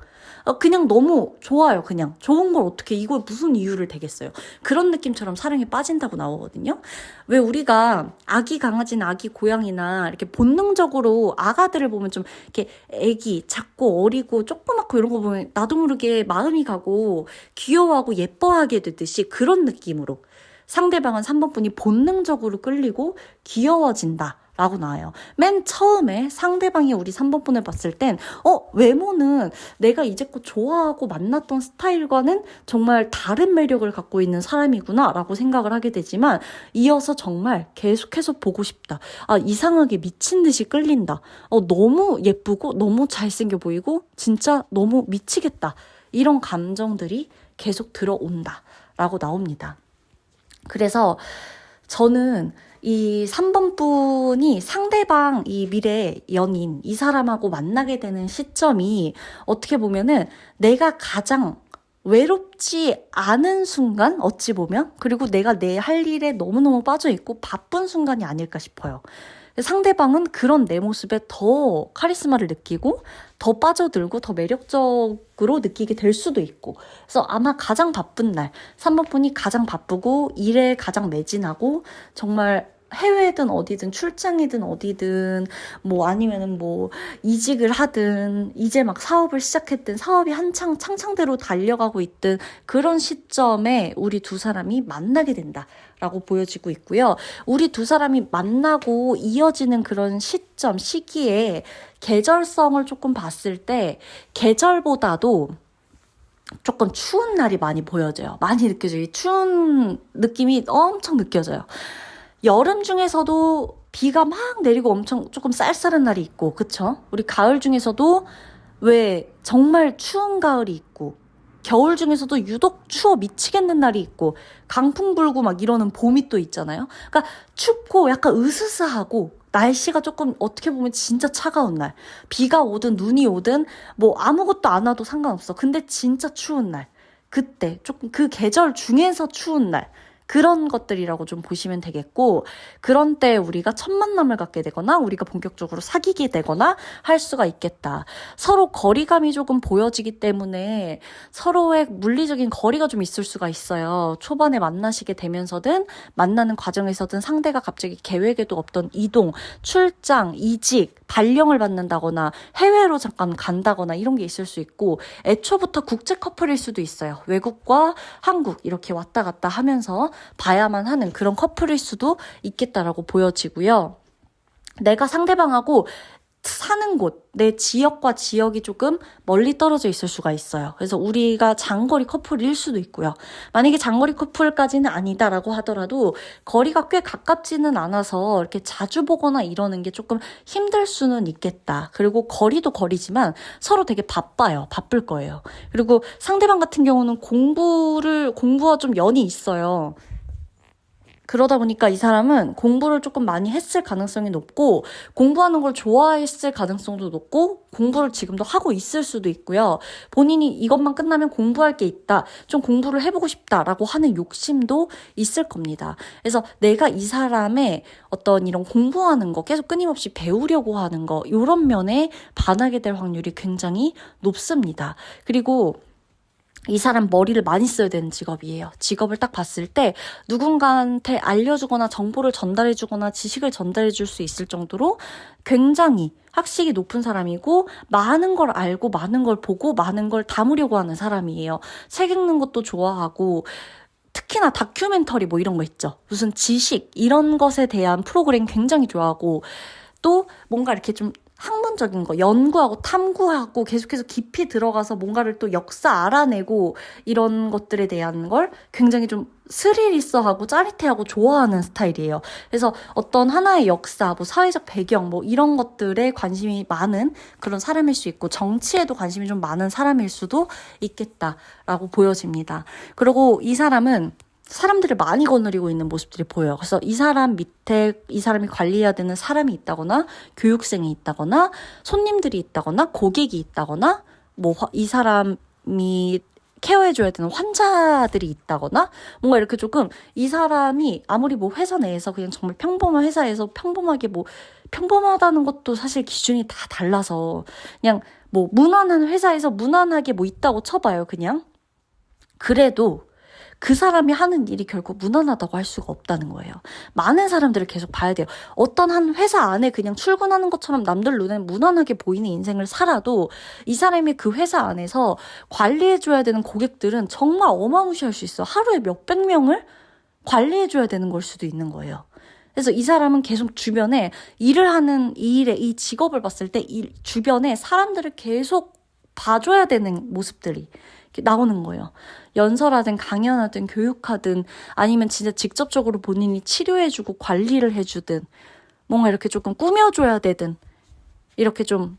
그냥 너무 좋아요. 그냥 좋은 걸 어떻게 이걸 무슨 이유를 대겠어요. 그런 느낌처럼 사랑에 빠진다고 나오거든요. 왜 우리가 아기 강아지나 아기 고양이나 이렇게 본능적으로 아가들을 보면 좀 이렇게 애기 작고 어리고 조그맣고 이런 거 보면 나도 모르게 마음이 가고 귀여워하고 예뻐하게 되듯이 그런 느낌으로 상대방은 3번 분이 본능적으로 끌리고 귀여워진다. 라고 나와요. 맨 처음에 상대방이 우리 3번 분을 봤을 땐 외모는 내가 이제껏 좋아하고 만났던 스타일과는 정말 다른 매력을 갖고 있는 사람이구나 라고 생각을 하게 되지만 이어서 정말 계속해서 보고 싶다. 이상하게 미친 듯이 끌린다. 너무 예쁘고 너무 잘생겨 보이고 진짜 너무 미치겠다. 이런 감정들이 계속 들어온다 라고 나옵니다. 그래서 저는 이 3번 분이 상대방 이 미래 연인 이 사람하고 만나게 되는 시점이 어떻게 보면은 내가 가장 외롭지 않은 순간 어찌 보면 그리고 내가 내 할 일에 너무너무 빠져있고 바쁜 순간이 아닐까 싶어요. 상대방은 그런 내 모습에 더 카리스마를 느끼고 더 빠져들고 더 매력적으로 느끼게 될 수도 있고 그래서 아마 가장 바쁜 날 3번 분이 가장 바쁘고 일에 가장 매진하고 정말 해외든 어디든 출장이든 어디든 뭐 아니면은 뭐 이직을 하든 이제 막 사업을 시작했든 사업이 한창 창창대로 달려가고 있든 그런 시점에 우리 두 사람이 만나게 된다라고 보여지고 있고요. 우리 두 사람이 만나고 이어지는 그런 시점 시기에 계절성을 조금 봤을 때 계절보다도 조금 추운 날이 많이 보여져요. 많이 느껴져요. 이 추운 느낌이 엄청 느껴져요. 여름 중에서도 비가 막 내리고 엄청 조금 쌀쌀한 날이 있고, 그쵸? 우리 가을 중에서도 왜 정말 추운 가을이 있고, 겨울 중에서도 유독 추워 미치겠는 날이 있고, 강풍 불고 막 이러는 봄이 또 있잖아요. 그러니까 춥고 약간 으스스하고, 날씨가 조금 어떻게 보면 진짜 차가운 날. 비가 오든 눈이 오든 뭐 아무것도 안 와도 상관없어. 근데 진짜 추운 날. 그때 조금 그 계절 중에서 추운 날. 그런 것들이라고 좀 보시면 되겠고 그런 때 우리가 첫 만남을 갖게 되거나 우리가 본격적으로 사귀게 되거나 할 수가 있겠다. 서로 거리감이 조금 보여지기 때문에 서로의 물리적인 거리가 좀 있을 수가 있어요. 초반에 만나시게 되면서든 만나는 과정에서든 상대가 갑자기 계획에도 없던 이동, 출장, 이직, 발령을 받는다거나 해외로 잠깐 간다거나 이런 게 있을 수 있고 애초부터 국제 커플일 수도 있어요. 외국과 한국 이렇게 왔다 갔다 하면서 봐야만 하는 그런 커플일 수도 있겠다라고 보여지고요. 내가 상대방하고 사는 곳, 내 지역과 지역이 조금 멀리 떨어져 있을 수가 있어요. 그래서 우리가 장거리 커플일 수도 있고요. 만약에 장거리 커플까지는 아니다라고 하더라도 거리가 꽤 가깝지는 않아서 이렇게 자주 보거나 이러는 게 조금 힘들 수는 있겠다. 그리고 거리도 거리지만 서로 되게 바빠요. 바쁠 거예요. 그리고 상대방 같은 경우는 공부와 좀 연이 있어요. 그러다 보니까 이 사람은 공부를 조금 많이 했을 가능성이 높고 공부하는 걸 좋아했을 가능성도 높고 공부를 지금도 하고 있을 수도 있고요. 본인이 이것만 끝나면 공부할 게 있다. 좀 공부를 해보고 싶다라고 하는 욕심도 있을 겁니다. 그래서 내가 이 사람의 어떤 이런 공부하는 거 계속 끊임없이 배우려고 하는 거 이런 면에 반하게 될 확률이 굉장히 높습니다. 그리고 이 사람 머리를 많이 써야 되는 직업이에요. 직업을 딱 봤을 때 누군가한테 알려주거나 정보를 전달해주거나 지식을 전달해줄 수 있을 정도로 굉장히 학식이 높은 사람이고 많은 걸 알고 많은 걸 보고 많은 걸 담으려고 하는 사람이에요. 책 읽는 것도 좋아하고 특히나 다큐멘터리 뭐 이런 거 있죠. 무슨 지식 이런 것에 대한 프로그램 굉장히 좋아하고 또 뭔가 이렇게 좀 학문적인 거 연구하고 탐구하고 계속해서 깊이 들어가서 뭔가를 또 역사 알아내고 이런 것들에 대한 걸 굉장히 좀 스릴 있어 하고 짜릿해하고 좋아하는 스타일이에요. 그래서 어떤 하나의 역사, 뭐 사회적 배경 뭐 이런 것들에 관심이 많은 그런 사람일 수 있고 정치에도 관심이 좀 많은 사람일 수도 있겠다라고 보여집니다. 그리고 이 사람은 사람들을 많이 거느리고 있는 모습들이 보여요. 그래서 이 사람 밑에 이 사람이 관리해야 되는 사람이 있다거나 교육생이 있다거나 손님들이 있다거나 고객이 있다거나 뭐 이 사람이 케어해줘야 되는 환자들이 있다거나 뭔가 이렇게 조금 이 사람이 아무리 뭐 회사 내에서 그냥 정말 평범한 회사에서 평범하게 뭐 평범하다는 것도 사실 기준이 다 달라서 그냥 뭐 무난한 회사에서 무난하게 뭐 있다고 쳐봐요. 그냥 그래도 그 사람이 하는 일이 결국 무난하다고 할 수가 없다는 거예요. 많은 사람들을 계속 봐야 돼요. 어떤 한 회사 안에 그냥 출근하는 것처럼 남들 눈엔 무난하게 보이는 인생을 살아도 이 사람이 그 회사 안에서 관리해줘야 되는 고객들은 정말 어마무시할 수 있어. 하루에 몇백 명을 관리해줘야 되는 걸 수도 있는 거예요. 그래서 이 사람은 계속 주변에 일을 하는 이 일에 이 직업을 봤을 때 이 주변에 사람들을 계속 봐줘야 되는 모습들이 나오는 거예요. 연설하든 강연하든 교육하든 아니면 진짜 직접적으로 본인이 치료해주고 관리를 해주든 뭔가 이렇게 조금 꾸며줘야 되든 이렇게 좀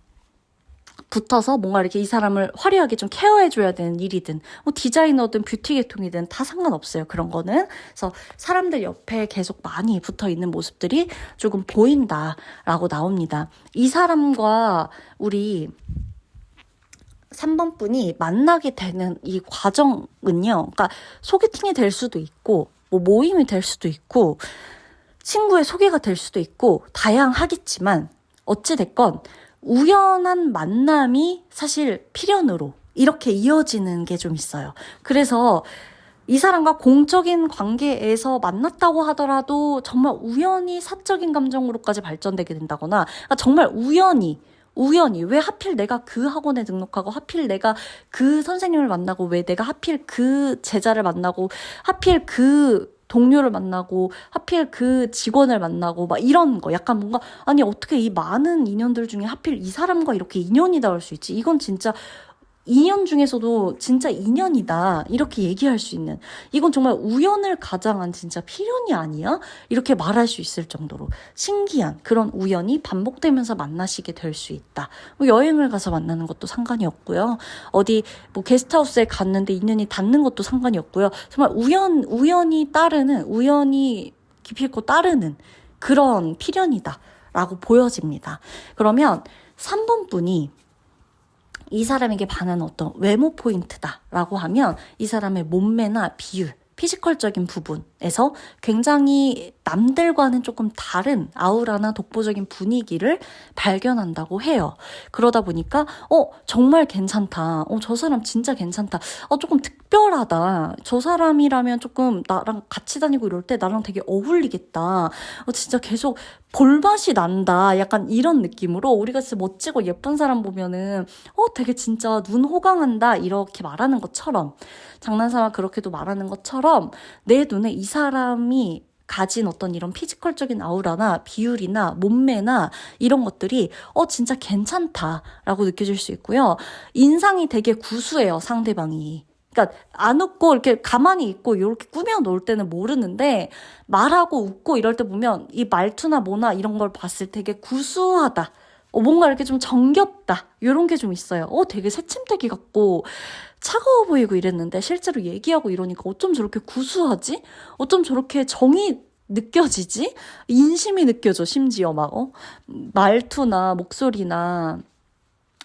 붙어서 뭔가 이렇게 이 사람을 화려하게 좀 케어해줘야 되는 일이든 뭐 디자이너든 뷰티 계통이든 다 상관없어요. 그런 거는. 그래서 사람들 옆에 계속 많이 붙어있는 모습들이 조금 보인다라고 나옵니다. 이 사람과 우리 3번 분이 만나게 되는 이 과정은요, 그러니까 소개팅이 될 수도 있고, 뭐 모임이 될 수도 있고, 친구의 소개가 될 수도 있고, 다양하겠지만, 어찌됐건, 우연한 만남이 사실 필연으로 이렇게 이어지는 게 좀 있어요. 그래서 이 사람과 공적인 관계에서 만났다고 하더라도 정말 우연히 사적인 감정으로까지 발전되게 된다거나, 그러니까 정말 우연히 왜 하필 내가 그 학원에 등록하고 하필 내가 그 선생님을 만나고 왜 내가 하필 그 제자를 만나고 하필 그 동료를 만나고 하필 그 직원을 만나고 막 이런 거 약간 뭔가 아니 어떻게 이 많은 인연들 중에 하필 이 사람과 이렇게 인연이 닿을 수 있지. 이건 진짜 인연 중에서도 진짜 인연이다 이렇게 얘기할 수 있는, 이건 정말 우연을 가장한 진짜 필연이 아니야? 이렇게 말할 수 있을 정도로 신기한 그런 우연이 반복되면서 만나시게 될 수 있다. 뭐 여행을 가서 만나는 것도 상관이 없고요. 어디 뭐 게스트하우스에 갔는데 인연이 닿는 것도 상관이 없고요. 정말 우연이 기필코 따르는 그런 필연이다 라고 보여집니다. 그러면 3번 분이 이 사람에게 반하는 어떤 외모 포인트다라고 하면 이 사람의 몸매나 비율, 피지컬적인 부분에서 굉장히 남들과는 조금 다른 아우라나 독보적인 분위기를 발견한다고 해요. 그러다 보니까 정말 괜찮다. 저 사람 진짜 괜찮다. 조금 특별하다. 저 사람이라면 조금 나랑 같이 다니고 이럴 때 나랑 되게 어울리겠다. 진짜 계속 볼맛이 난다. 약간 이런 느낌으로 우리가 진짜 멋지고 예쁜 사람 보면은 되게 진짜 눈 호강한다. 이렇게 말하는 것처럼, 장난삼아 그렇게도 말하는 것처럼 내 눈에 이 사람이 가진 어떤 이런 피지컬적인 아우라나 비율이나 몸매나 이런 것들이 진짜 괜찮다라고 느껴질 수 있고요. 인상이 되게 구수해요, 상대방이. 그러니까 안 웃고 이렇게 가만히 있고 이렇게 꾸며 놓을 때는 모르는데 말하고 웃고 이럴 때 보면 이 말투나 뭐나 이런 걸 봤을 때 되게 구수하다. 뭔가 이렇게 좀 정겹다. 이런 게 좀 있어요. 되게 새침대기 같고 차가워 보이고 이랬는데 실제로 얘기하고 이러니까 어쩜 저렇게 구수하지? 어쩜 저렇게 정이 느껴지지? 인심이 느껴져, 심지어 막, 말투나 목소리나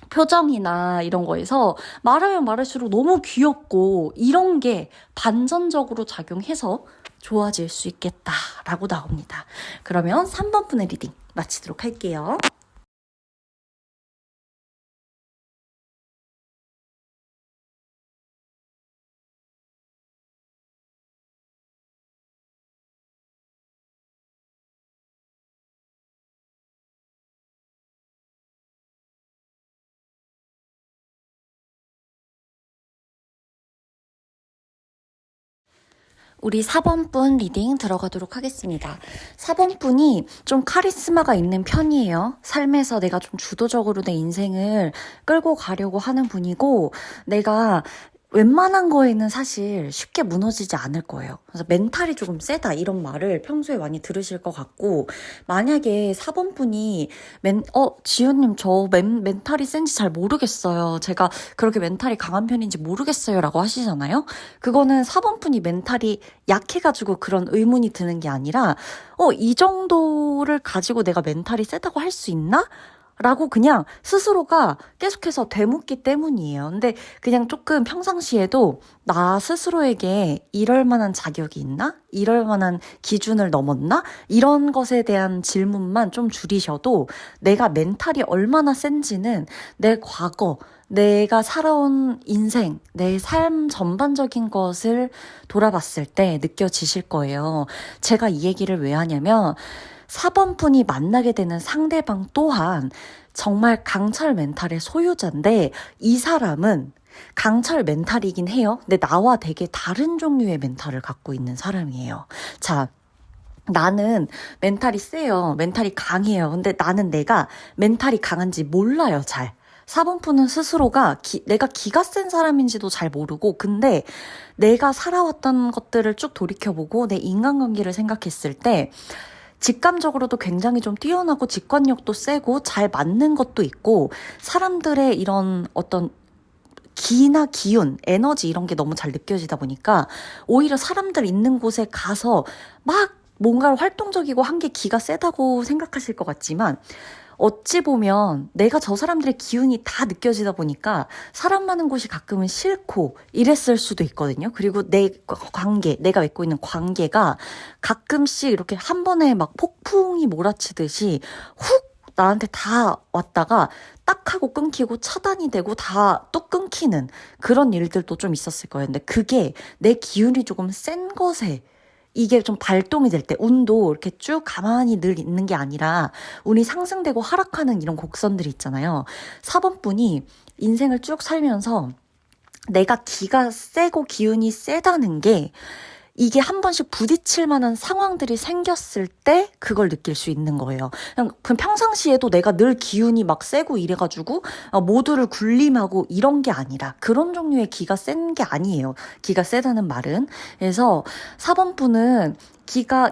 표정이나 이런 거에서 말하면 말할수록 너무 귀엽고 이런 게 반전적으로 작용해서 좋아질 수 있겠다라고 나옵니다. 그러면 3번 분의 리딩 마치도록 할게요. 우리 4번 분 리딩 들어가도록 하겠습니다. 4번 분이 좀 카리스마가 있는 편이에요. 삶에서 내가 좀 주도적으로 내 인생을 끌고 가려고 하는 분이고, 내가 웬만한 거에는 사실 쉽게 무너지지 않을 거예요. 그래서 멘탈이 조금 세다 이런 말을 평소에 많이 들으실 것 같고, 만약에 4번 분이 지효님 저 멘탈이 센지 잘 모르겠어요. 제가 그렇게 멘탈이 강한 편인지 모르겠어요 라고 하시잖아요. 그거는 4번 분이 멘탈이 약해가지고 그런 의문이 드는 게 아니라 이 정도를 가지고 내가 멘탈이 세다고 할 수 있나? 라고 그냥 스스로가 계속해서 되묻기 때문이에요. 근데 그냥 조금 평상시에도 나 스스로에게 이럴 만한 자격이 있나? 이럴 만한 기준을 넘었나? 이런 것에 대한 질문만 좀 줄이셔도 내가 멘탈이 얼마나 센지는 내 과거, 내가 살아온 인생, 내 삶 전반적인 것을 돌아봤을 때 느껴지실 거예요. 제가 이 얘기를 왜 하냐면 4번 분이 만나게 되는 상대방 또한 정말 강철 멘탈의 소유자인데 이 사람은 강철 멘탈이긴 해요. 근데 나와 되게 다른 종류의 멘탈을 갖고 있는 사람이에요. 자, 나는 멘탈이 세요. 멘탈이 강해요. 근데 나는 내가 멘탈이 강한지 몰라요, 잘. 4번 푸는 스스로가 내가 기가 센 사람인지도 잘 모르고, 근데 내가 살아왔던 것들을 쭉 돌이켜보고 내 인간관계를 생각했을 때 직감적으로도 굉장히 좀 뛰어나고 직관력도 세고 잘 맞는 것도 있고 사람들의 이런 어떤 기나 기운, 에너지 이런 게 너무 잘 느껴지다 보니까 오히려 사람들 있는 곳에 가서 막 뭔가 활동적이고 한 게 기가 세다고 생각하실 것 같지만 어찌 보면 내가 저 사람들의 기운이 다 느껴지다 보니까 사람 많은 곳이 가끔은 싫고 이랬을 수도 있거든요. 그리고 내 관계, 내가 맺고 있는 관계가 가끔씩 이렇게 한 번에 막 폭풍이 몰아치듯이 훅 나한테 다 왔다가 딱 하고 끊기고 차단이 되고 다 또 끊기는 그런 일들도 좀 있었을 거예요. 근데 그게 내 기운이 조금 센 것에 이게 좀 발동이 될 때 운도 이렇게 쭉 가만히 늘 있는 게 아니라 운이 상승되고 하락하는 이런 곡선들이 있잖아요. 4번 분이 인생을 쭉 살면서 내가 기가 세고 기운이 세다는 게 이게 한 번씩 부딪힐 만한 상황들이 생겼을 때 그걸 느낄 수 있는 거예요. 그냥 평상시에도 내가 늘 기운이 막 세고 이래가지고 모두를 군림하고 이런 게 아니라 그런 종류의 기가 센 게 아니에요. 기가 세다는 말은. 그래서 4번 분은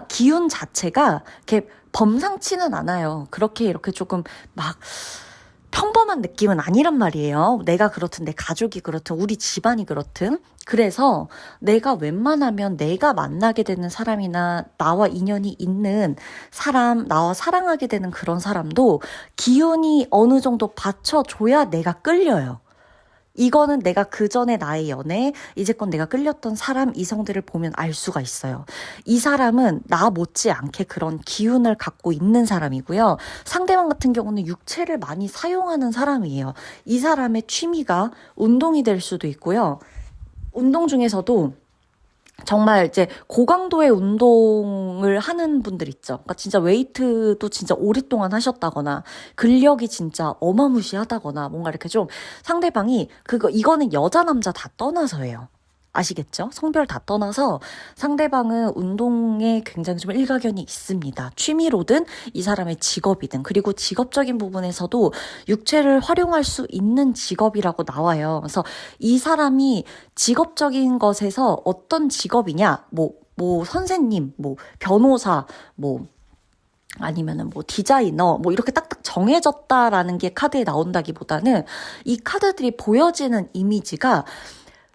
기운 자체가 이렇게 범상치는 않아요. 그렇게 이렇게 조금 막 평범한 느낌은 아니란 말이에요. 내가 그렇든 내 가족이 그렇든 우리 집안이 그렇든. 그래서 내가 웬만하면 내가 만나게 되는 사람이나 나와 인연이 있는 사람, 나와 사랑하게 되는 그런 사람도 기운이 어느 정도 받쳐줘야 내가 끌려요. 이거는 내가 그전에 나의 연애, 이제껏 내가 끌렸던 사람, 이성들을 보면 알 수가 있어요. 이 사람은 나 못지않게 그런 기운을 갖고 있는 사람이고요. 상대방 같은 경우는 육체를 많이 사용하는 사람이에요. 이 사람의 취미가 운동이 될 수도 있고요. 운동 중에서도 정말 이제 고강도의 운동을 하는 분들 있죠. 그러니까 진짜 웨이트도 진짜 오랫동안 하셨다거나 근력이 진짜 어마무시하다거나 뭔가 이렇게 좀 상대방이 이거는 여자 남자 다 떠나서예요. 아시겠죠? 성별 다 떠나서 상대방은 운동에 굉장히 좀 일가견이 있습니다. 취미로든 이 사람의 직업이든 그리고 직업적인 부분에서도 육체를 활용할 수 있는 직업이라고 나와요. 그래서 이 사람이 직업적인 것에서 어떤 직업이냐 뭐 선생님, 뭐 변호사, 뭐 아니면은 뭐 디자이너 뭐 이렇게 딱딱 정해졌다라는 게 카드에 나온다기보다는 이 카드들이 보여지는 이미지가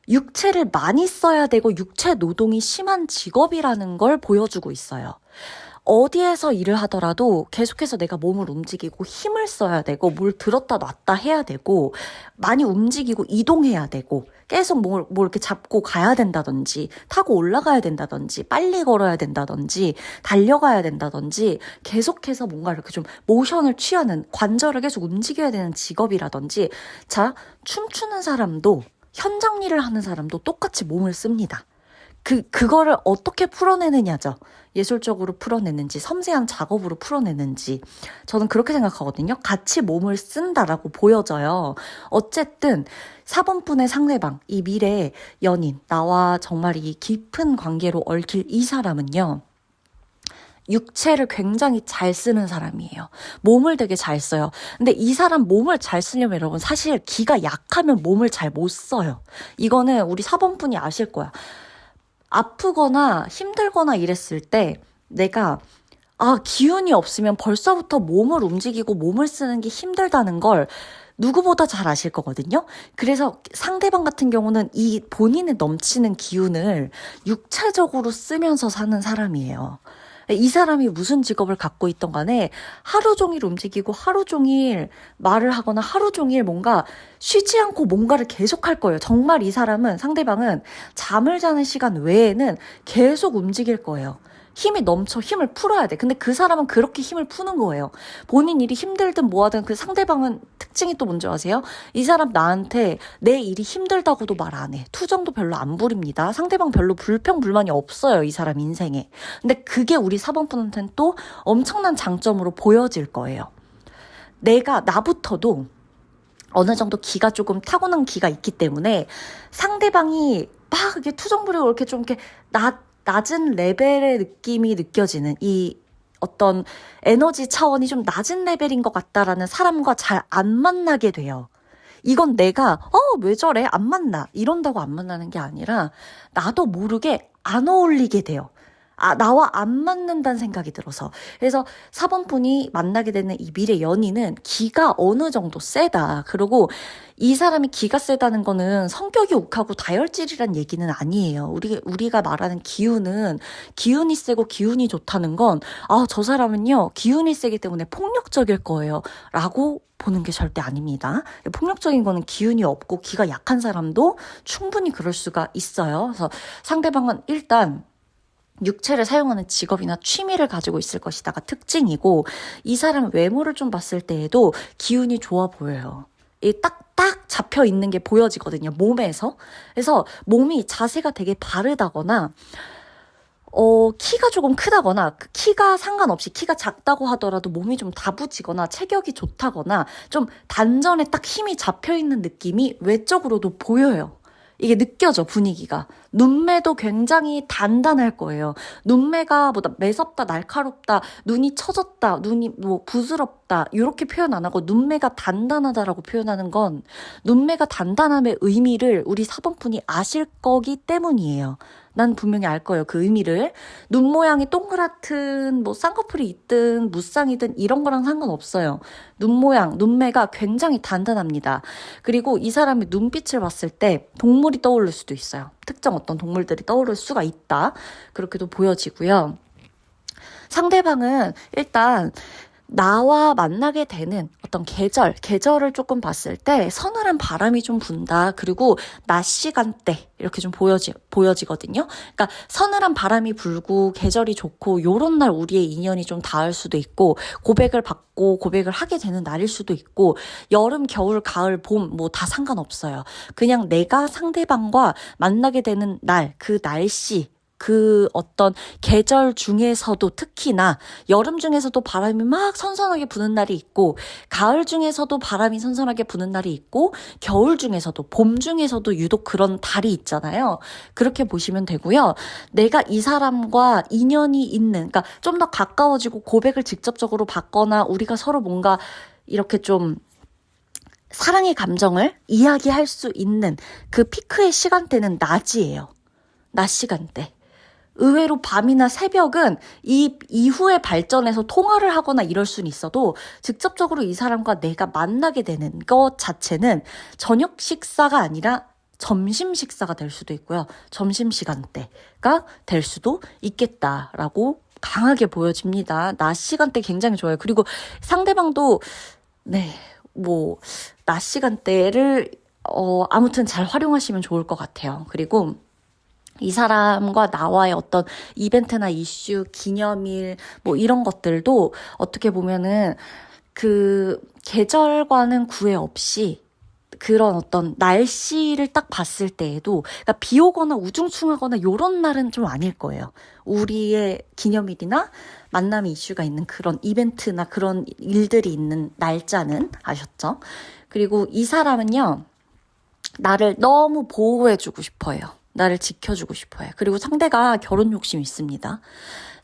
육체를 많이 써야 되고 육체 노동이 심한 직업이라는 걸 보여주고 있어요. 어디에서 일을 하더라도 계속해서 내가 몸을 움직이고 힘을 써야 되고 뭘 들었다 놨다 해야 되고 많이 움직이고 이동해야 되고 계속 뭘 이렇게 잡고 가야 된다든지 타고 올라가야 된다든지 빨리 걸어야 된다든지 달려가야 된다든지 계속해서 뭔가 이렇게 좀 모션을 취하는 관절을 계속 움직여야 되는 직업이라든지 자, 춤추는 사람도 현장 일을 하는 사람도 똑같이 몸을 씁니다. 그거를 어떻게 풀어내느냐죠. 예술적으로 풀어내는지, 섬세한 작업으로 풀어내는지. 저는 그렇게 생각하거든요. 같이 몸을 쓴다라고 보여져요. 어쨌든 4번분의 상대방, 이 미래 연인, 나와 정말 이 깊은 관계로 얽힐 이 사람은요. 육체를 굉장히 잘 쓰는 사람이에요. 몸을 되게 잘 써요. 근데 이 사람 몸을 잘 쓰려면 여러분 사실 기가 약하면 몸을 잘 못 써요. 이거는 우리 4번분이 아실 거야. 아프거나 힘들거나 이랬을 때 내가 기운이 없으면 벌써부터 몸을 움직이고 몸을 쓰는 게 힘들다는 걸 누구보다 잘 아실 거거든요. 그래서 상대방 같은 경우는 이 본인의 넘치는 기운을 육체적으로 쓰면서 사는 사람이에요. 이 사람이 무슨 직업을 갖고 있던 간에 하루 종일 움직이고 하루 종일 말을 하거나 하루 종일 뭔가 쉬지 않고 뭔가를 계속 할 거예요. 정말 이 사람은, 상대방은 잠을 자는 시간 외에는 계속 움직일 거예요. 힘이 넘쳐 힘을 풀어야 돼. 근데 그 사람은 그렇게 힘을 푸는 거예요. 본인 일이 힘들든 뭐하든 그 상대방은 특징이 또 뭔지 아세요? 이 사람 나한테 내 일이 힘들다고도 말 안 해. 투정도 별로 안 부립니다. 상대방 별로 불평불만이 없어요. 이 사람 인생에. 근데 그게 우리 4번분한테는 또 엄청난 장점으로 보여질 거예요. 나부터도 어느 정도 기가 조금 타고난 기가 있기 때문에 상대방이 막 이렇게 투정 부리고 이렇게 좀 이렇게 낮은 레벨의 느낌이 느껴지는 이 어떤 에너지 차원이 좀 낮은 레벨인 것 같다라는 사람과 잘 안 만나게 돼요. 이건 내가 왜 저래? 안 만나. 이런다고 안 만나는 게 아니라 나도 모르게 안 어울리게 돼요. 나와 안 맞는다는 생각이 들어서. 그래서 4번분이 만나게 되는 이 미래 연인은 기가 어느 정도 세다. 그리고 이 사람이 기가 세다는 거는 성격이 욱하고 다혈질이란 얘기는 아니에요. 우리가 말하는 기운은 기운이 세고 기운이 좋다는 건 저 사람은요 기운이 세기 때문에 폭력적일 거예요 라고 보는 게 절대 아닙니다. 폭력적인 거는 기운이 없고 기가 약한 사람도 충분히 그럴 수가 있어요. 그래서 상대방은 일단 육체를 사용하는 직업이나 취미를 가지고 있을 것이다가 특징이고, 이 사람 외모를 좀 봤을 때에도 기운이 좋아 보여요. 이 딱딱 잡혀 있는 게 보여지거든요, 몸에서. 그래서 몸이 자세가 되게 바르다거나 키가 조금 크다거나, 키가 상관없이 키가 작다고 하더라도 몸이 좀 다부지거나 체격이 좋다거나 좀 단전에 딱 힘이 잡혀 있는 느낌이 외적으로도 보여요. 이게 느껴져, 분위기가. 눈매도 굉장히 단단할 거예요. 눈매가 매섭다, 날카롭다, 눈이 처졌다, 눈이 부스럽다 이렇게 표현 안 하고 눈매가 단단하다라고 표현하는 건 눈매가 단단함의 의미를 우리 4번분이 아실 거기 때문이에요. 난 분명히 알 거예요, 그 의미를. 눈 모양이 동그랗든 쌍꺼풀이 있든 무쌍이든 이런 거랑 상관없어요. 눈 모양, 눈매가 굉장히 단단합니다. 그리고 이 사람의 눈빛을 봤을 때 동물이 떠오를 수도 있어요. 특정 어떤 동물들이 떠오를 수가 있다. 그렇게도 보여지고요. 상대방은 일단 나와 만나게 되는 어떤 계절을 조금 봤을 때 서늘한 바람이 좀 분다. 그리고 낮 시간대 이렇게 좀 보여지거든요. 그러니까 서늘한 바람이 불고 계절이 좋고 요런 날 우리의 인연이 좀 닿을 수도 있고, 고백을 받고 고백을 하게 되는 날일 수도 있고, 여름, 겨울, 가을, 봄 다 상관없어요. 그냥 내가 상대방과 만나게 되는 날, 그 날씨, 그 어떤 계절 중에서도 특히나 여름 중에서도 바람이 막 선선하게 부는 날이 있고, 가을 중에서도 바람이 선선하게 부는 날이 있고, 겨울 중에서도, 봄 중에서도 유독 그런 달이 있잖아요. 그렇게 보시면 되고요. 내가 이 사람과 인연이 있는, 그러니까 좀 더 가까워지고 고백을 직접적으로 받거나 우리가 서로 뭔가 이렇게 좀 사랑의 감정을 이야기할 수 있는 그 피크의 시간대는 낮이에요. 낮 시간대. 의외로 밤이나 새벽은 이 이후에 발전해서 통화를 하거나 이럴 수는 있어도 직접적으로 이 사람과 내가 만나게 되는 것 자체는 저녁 식사가 아니라 점심 식사가 될 수도 있고요. 점심시간대가 될 수도 있겠다라고 강하게 보여집니다. 낮 시간대 굉장히 좋아요. 그리고 상대방도 낮 시간대를 아무튼 잘 활용하시면 좋을 것 같아요. 그리고 이 사람과 나와의 어떤 이벤트나 이슈, 기념일, 이런 것들도 어떻게 보면은 그 계절과는 구애 없이 그런 어떤 날씨를 딱 봤을 때에도, 그러니까 비 오거나 우중충하거나 요런 날은 좀 아닐 거예요. 우리의 기념일이나 만남의 이슈가 있는 그런 이벤트나 그런 일들이 있는 날짜는, 아셨죠? 그리고 이 사람은요, 나를 너무 보호해주고 싶어요. 나를 지켜주고 싶어요. 그리고 상대가 결혼 욕심이 있습니다.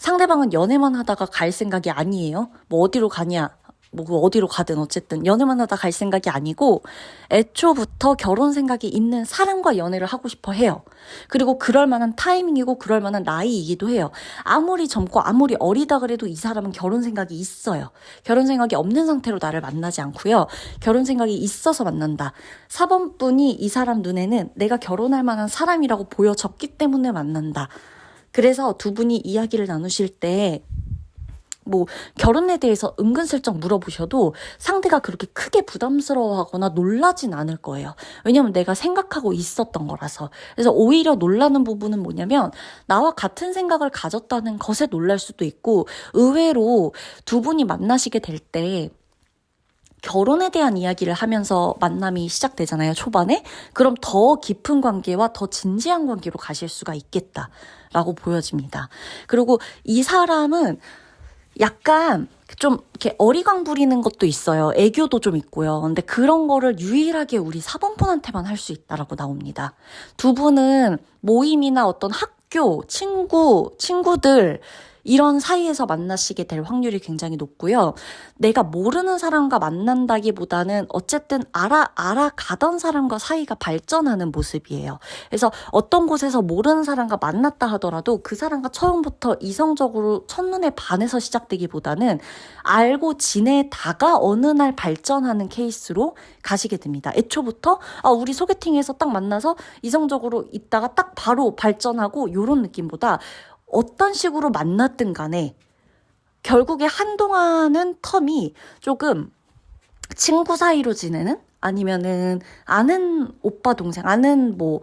상대방은 연애만 하다가 갈 생각이 아니에요. 뭐 어디로 가냐, 뭐 어디로 가든 어쨌든 연애만 하다 갈 생각이 아니고 애초부터 결혼 생각이 있는 사람과 연애를 하고 싶어 해요. 그리고 그럴 만한 타이밍이고 그럴 만한 나이이기도 해요. 아무리 젊고 아무리 어리다 그래도 이 사람은 결혼 생각이 있어요. 결혼 생각이 없는 상태로 나를 만나지 않고요. 결혼 생각이 있어서 만난다. 4번 분이 이 사람 눈에는 내가 결혼할 만한 사람이라고 보여졌기 때문에 만난다. 그래서 두 분이 이야기를 나누실 때 뭐 결혼에 대해서 은근슬쩍 물어보셔도 상대가 그렇게 크게 부담스러워하거나 놀라진 않을 거예요. 왜냐면 내가 생각하고 있었던 거라서. 그래서 오히려 놀라는 부분은 뭐냐면 나와 같은 생각을 가졌다는 것에 놀랄 수도 있고, 의외로 두 분이 만나시게 될 때 결혼에 대한 이야기를 하면서 만남이 시작되잖아요, 초반에. 그럼 더 깊은 관계와 더 진지한 관계로 가실 수가 있겠다라고 보여집니다. 그리고 이 사람은 약간 좀 이렇게 어리광 부리는 것도 있어요. 애교도 좀 있고요. 근데 그런 거를 유일하게 우리 4번 분한테만 할 수 있다라고 나옵니다. 두 분은 모임이나 어떤 학교, 친구들 이런 사이에서 만나시게 될 확률이 굉장히 높고요. 내가 모르는 사람과 만난다기보다는 어쨌든 알아가던 사람과 사이가 발전하는 모습이에요. 그래서 어떤 곳에서 모르는 사람과 만났다 하더라도 그 사람과 처음부터 이성적으로 첫눈에 반해서 시작되기보다는 알고 지내다가 어느 날 발전하는 케이스로 가시게 됩니다. 애초부터 우리 소개팅에서 딱 만나서 이성적으로 있다가 딱 바로 발전하고 이런 느낌보다 어떤 식으로 만났든 간에 결국에 한동안은 텀이 조금 친구 사이로 지내는, 아니면은 아는 오빠 동생, 아는 뭐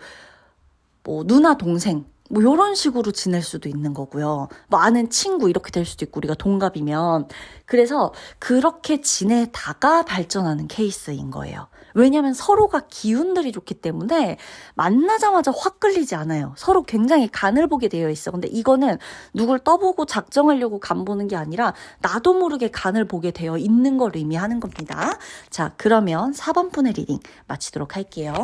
누나 동생 뭐 이런 식으로 지낼 수도 있는 거고요. 뭐 아는 친구 이렇게 될 수도 있고, 우리가 동갑이면. 그래서 그렇게 지내다가 발전하는 케이스인 거예요. 왜냐하면 서로가 기운들이 좋기 때문에 만나자마자 확 끌리지 않아요. 서로 굉장히 간을 보게 되어 있어. 근데 이거는 누굴 떠보고 작정하려고 간 보는 게 아니라 나도 모르게 간을 보게 되어 있는 걸 의미하는 겁니다. 자, 그러면 4번 분의 리딩 마치도록 할게요.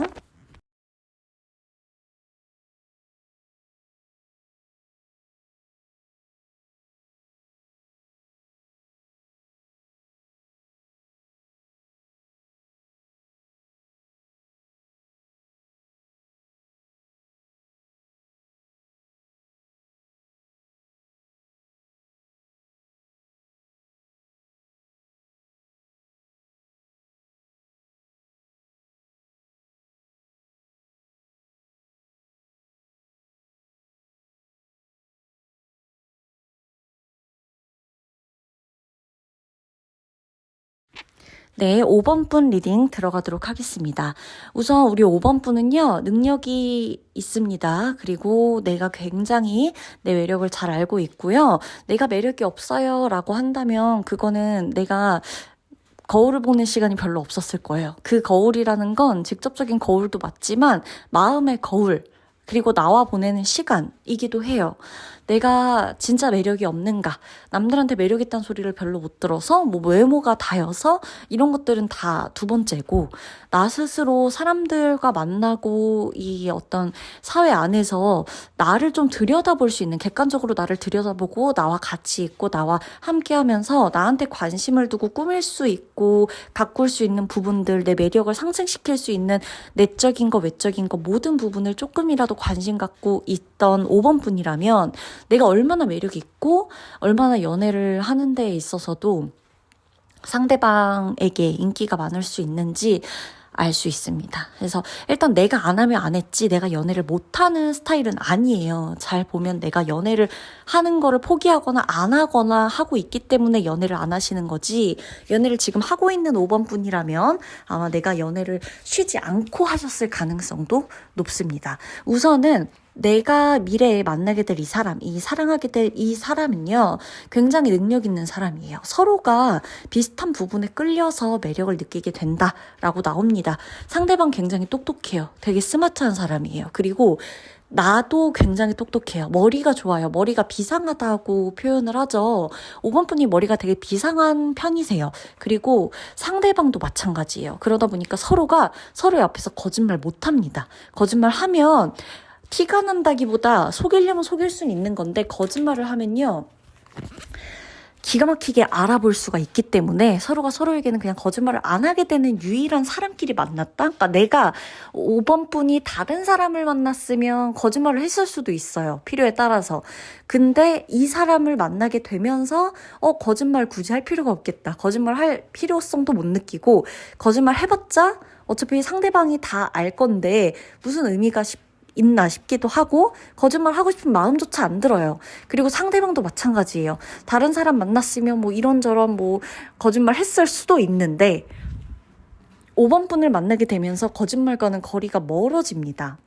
네, 5번 분 리딩 들어가도록 하겠습니다. 우선 우리 5번 분은요, 능력이 있습니다. 그리고 내가 굉장히 내 매력을 잘 알고 있고요. 내가 매력이 없어요 라고 한다면 그거는 내가 거울을 보는 시간이 별로 없었을 거예요. 그 거울이라는 건 직접적인 거울도 맞지만 마음의 거울, 그리고 나와 보내는 시간이기도 해요. 내가 진짜 매력이 없는가, 남들한테 매력 있다는 소리를 별로 못 들어서 뭐 외모가 다여서, 이런 것들은 다 두 번째고, 나 스스로 사람들과 만나고 이 어떤 사회 안에서 나를 좀 들여다볼 수 있는, 객관적으로 나를 들여다보고 나와 같이 있고 나와 함께 하면서 나한테 관심을 두고 꾸밀 수 있고 가꿀 수 있는 부분들, 내 매력을 상승시킬 수 있는 내적인 거 외적인 거 모든 부분을 조금이라도 관심 갖고 있던 5번 분이라면 내가 얼마나 매력이 있고 얼마나 연애를 하는 데 있어서도 상대방에게 인기가 많을 수 있는지 알 수 있습니다. 그래서 일단 내가 안 하면 안 했지 내가 연애를 못하는 스타일은 아니에요. 잘 보면 내가 연애를 하는 거를 포기하거나 안 하거나 하고 있기 때문에 연애를 안 하시는 거지, 연애를 지금 하고 있는 5번 분이라면 아마 내가 연애를 쉬지 않고 하셨을 가능성도 높습니다. 우선은 내가 미래에 만나게 될 이 사람, 이 사랑하게 될 이 사람은요, 굉장히 능력 있는 사람이에요. 서로가 비슷한 부분에 끌려서 매력을 느끼게 된다라고 나옵니다. 상대방 굉장히 똑똑해요. 되게 스마트한 사람이에요. 그리고 나도 굉장히 똑똑해요. 머리가 좋아요. 머리가 비상하다고 표현을 하죠. 5번 분이 머리가 되게 비상한 편이세요. 그리고 상대방도 마찬가지예요. 그러다 보니까 서로가 서로의 앞에서 거짓말 못합니다. 거짓말하면 티가 난다기보다 속이려면 속일 수는 있는 건데, 거짓말을 하면요, 기가 막히게 알아볼 수가 있기 때문에 서로가 서로에게는 그냥 거짓말을 안 하게 되는 유일한 사람끼리 만났다? 그러니까 내가 5번 분이 다른 사람을 만났으면 거짓말을 했을 수도 있어요. 필요에 따라서. 근데 이 사람을 만나게 되면서 거짓말 굳이 할 필요가 없겠다. 거짓말 할 필요성도 못 느끼고 거짓말 해봤자 어차피 상대방이 다 알 건데 무슨 의미가 있나 싶기도 하고 거짓말 하고 싶은 마음조차 안 들어요. 그리고 상대방도 마찬가지예요. 다른 사람 만났으면 뭐 이런저런 뭐 거짓말 했을 수도 있는데 5번 분을 만나게 되면서 거짓말과는 거리가 멀어집니다.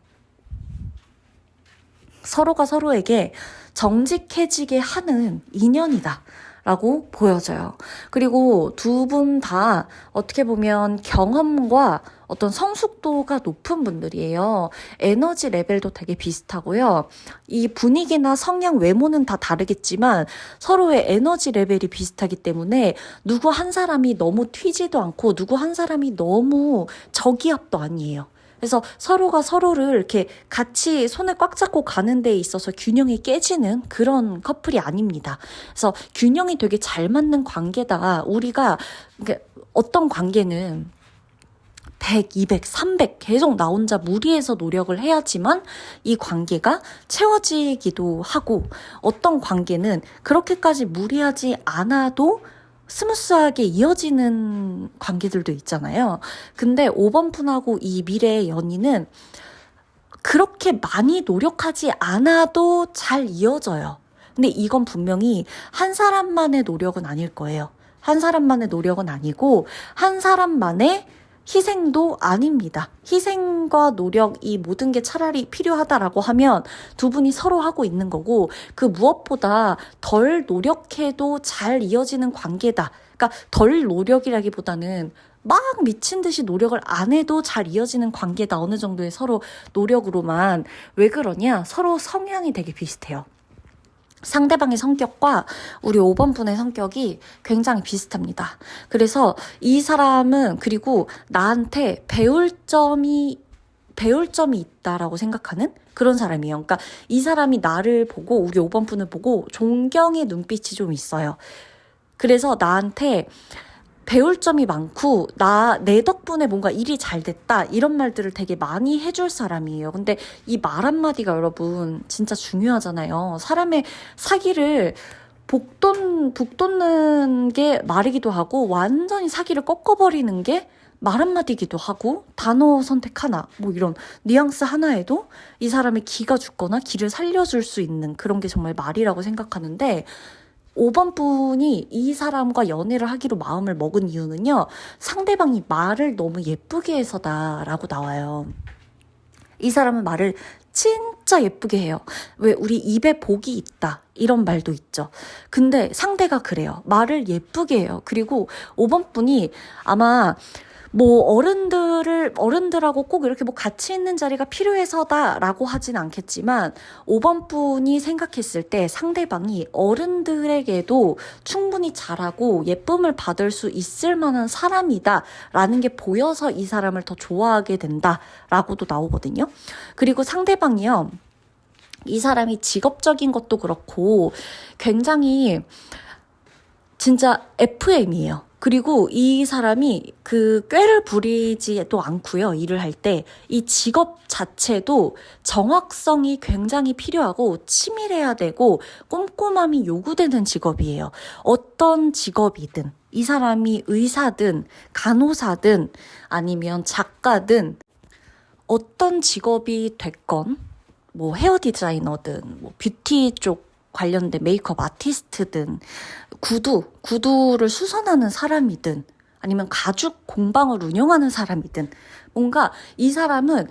서로가 서로에게 정직해지게 하는 인연이다 라고 보여져요. 그리고 두 분 다 어떻게 보면 경험과 어떤 성숙도가 높은 분들이에요. 에너지 레벨도 되게 비슷하고요. 이 분위기나 성향, 외모는 다 다르겠지만 서로의 에너지 레벨이 비슷하기 때문에 누구 한 사람이 너무 튀지도 않고 누구 한 사람이 너무 저기압도 아니에요. 그래서 서로가 서로를 이렇게 같이 손을 꽉 잡고 가는 데 있어서 균형이 깨지는 그런 커플이 아닙니다. 그래서 균형이 되게 잘 맞는 관계다. 우리가 어떤 관계는 100, 200, 300 계속 나 혼자 무리해서 노력을 해야지만 이 관계가 채워지기도 하고 어떤 관계는 그렇게까지 무리하지 않아도 스무스하게 이어지는 관계들도 있잖아요. 근데 5번 분하고 이 미래의 연인은 그렇게 많이 노력하지 않아도 잘 이어져요. 근데 이건 분명히 한 사람만의 노력은 아닐 거예요. 한 사람만의 노력은 아니고 한 사람만의 희생도 아닙니다. 희생과 노력 이 모든 게 차라리 필요하다라고 하면 두 분이 서로 하고 있는 거고 그 무엇보다 덜 노력해도 잘 이어지는 관계다. 그러니까 덜 노력이라기보다는 막 미친 듯이 노력을 안 해도 잘 이어지는 관계다. 어느 정도의 서로 노력으로만. 왜 그러냐? 서로 성향이 되게 비슷해요. 상대방의 성격과 우리 5번 분의 성격이 굉장히 비슷합니다. 그래서 이 사람은 그리고 나한테 배울 점이 있다라고 생각하는 그런 사람이에요. 그러니까 이 사람이 나를 보고 우리 5번 분을 보고 존경의 눈빛이 좀 있어요. 그래서 나한테 배울 점이 많고 내 덕분에 뭔가 일이 잘 됐다 이런 말들을 되게 많이 해줄 사람이에요. 근데 이 말 한마디가 여러분 진짜 중요하잖아요. 사람의 사기를 북돋는 게 말이기도 하고 완전히 사기를 꺾어버리는 게 말 한마디기도 하고 단어 선택 하나 뭐 이런 뉘앙스 하나에도 이 사람의 기가 죽거나 기를 살려줄 수 있는 그런 게 정말 말이라고 생각하는데 5번 분이 이 사람과 연애를 하기로 마음을 먹은 이유는요. 상대방이 말을 너무 예쁘게 해서다라고 나와요. 이 사람은 말을 진짜 예쁘게 해요. 왜 우리 입에 복이 있다 이런 말도 있죠. 근데 상대가 그래요. 말을 예쁘게 해요. 그리고 5번 분이 아마 뭐 어른들하고 꼭 이렇게 뭐 같이 있는 자리가 필요해서다라고 하진 않겠지만 5번 분이 생각했을 때 상대방이 어른들에게도 충분히 잘하고 예쁨을 받을 수 있을 만한 사람이다라는 게 보여서 이 사람을 더 좋아하게 된다라고도 나오거든요. 그리고 상대방이요. 이 사람이 직업적인 것도 그렇고 굉장히 진짜 FM이에요. 그리고 이 사람이 그 꾀를 부리지도 않고요. 일을 할 때 이 직업 자체도 정확성이 굉장히 필요하고 치밀해야 되고 꼼꼼함이 요구되는 직업이에요. 어떤 직업이든 이 사람이 의사든 간호사든 아니면 작가든 어떤 직업이 됐건 뭐 헤어 디자이너든 뭐 뷰티 쪽 관련된 메이크업 아티스트든 구두를 수선하는 사람이든 아니면 가죽 공방을 운영하는 사람이든 뭔가 이 사람은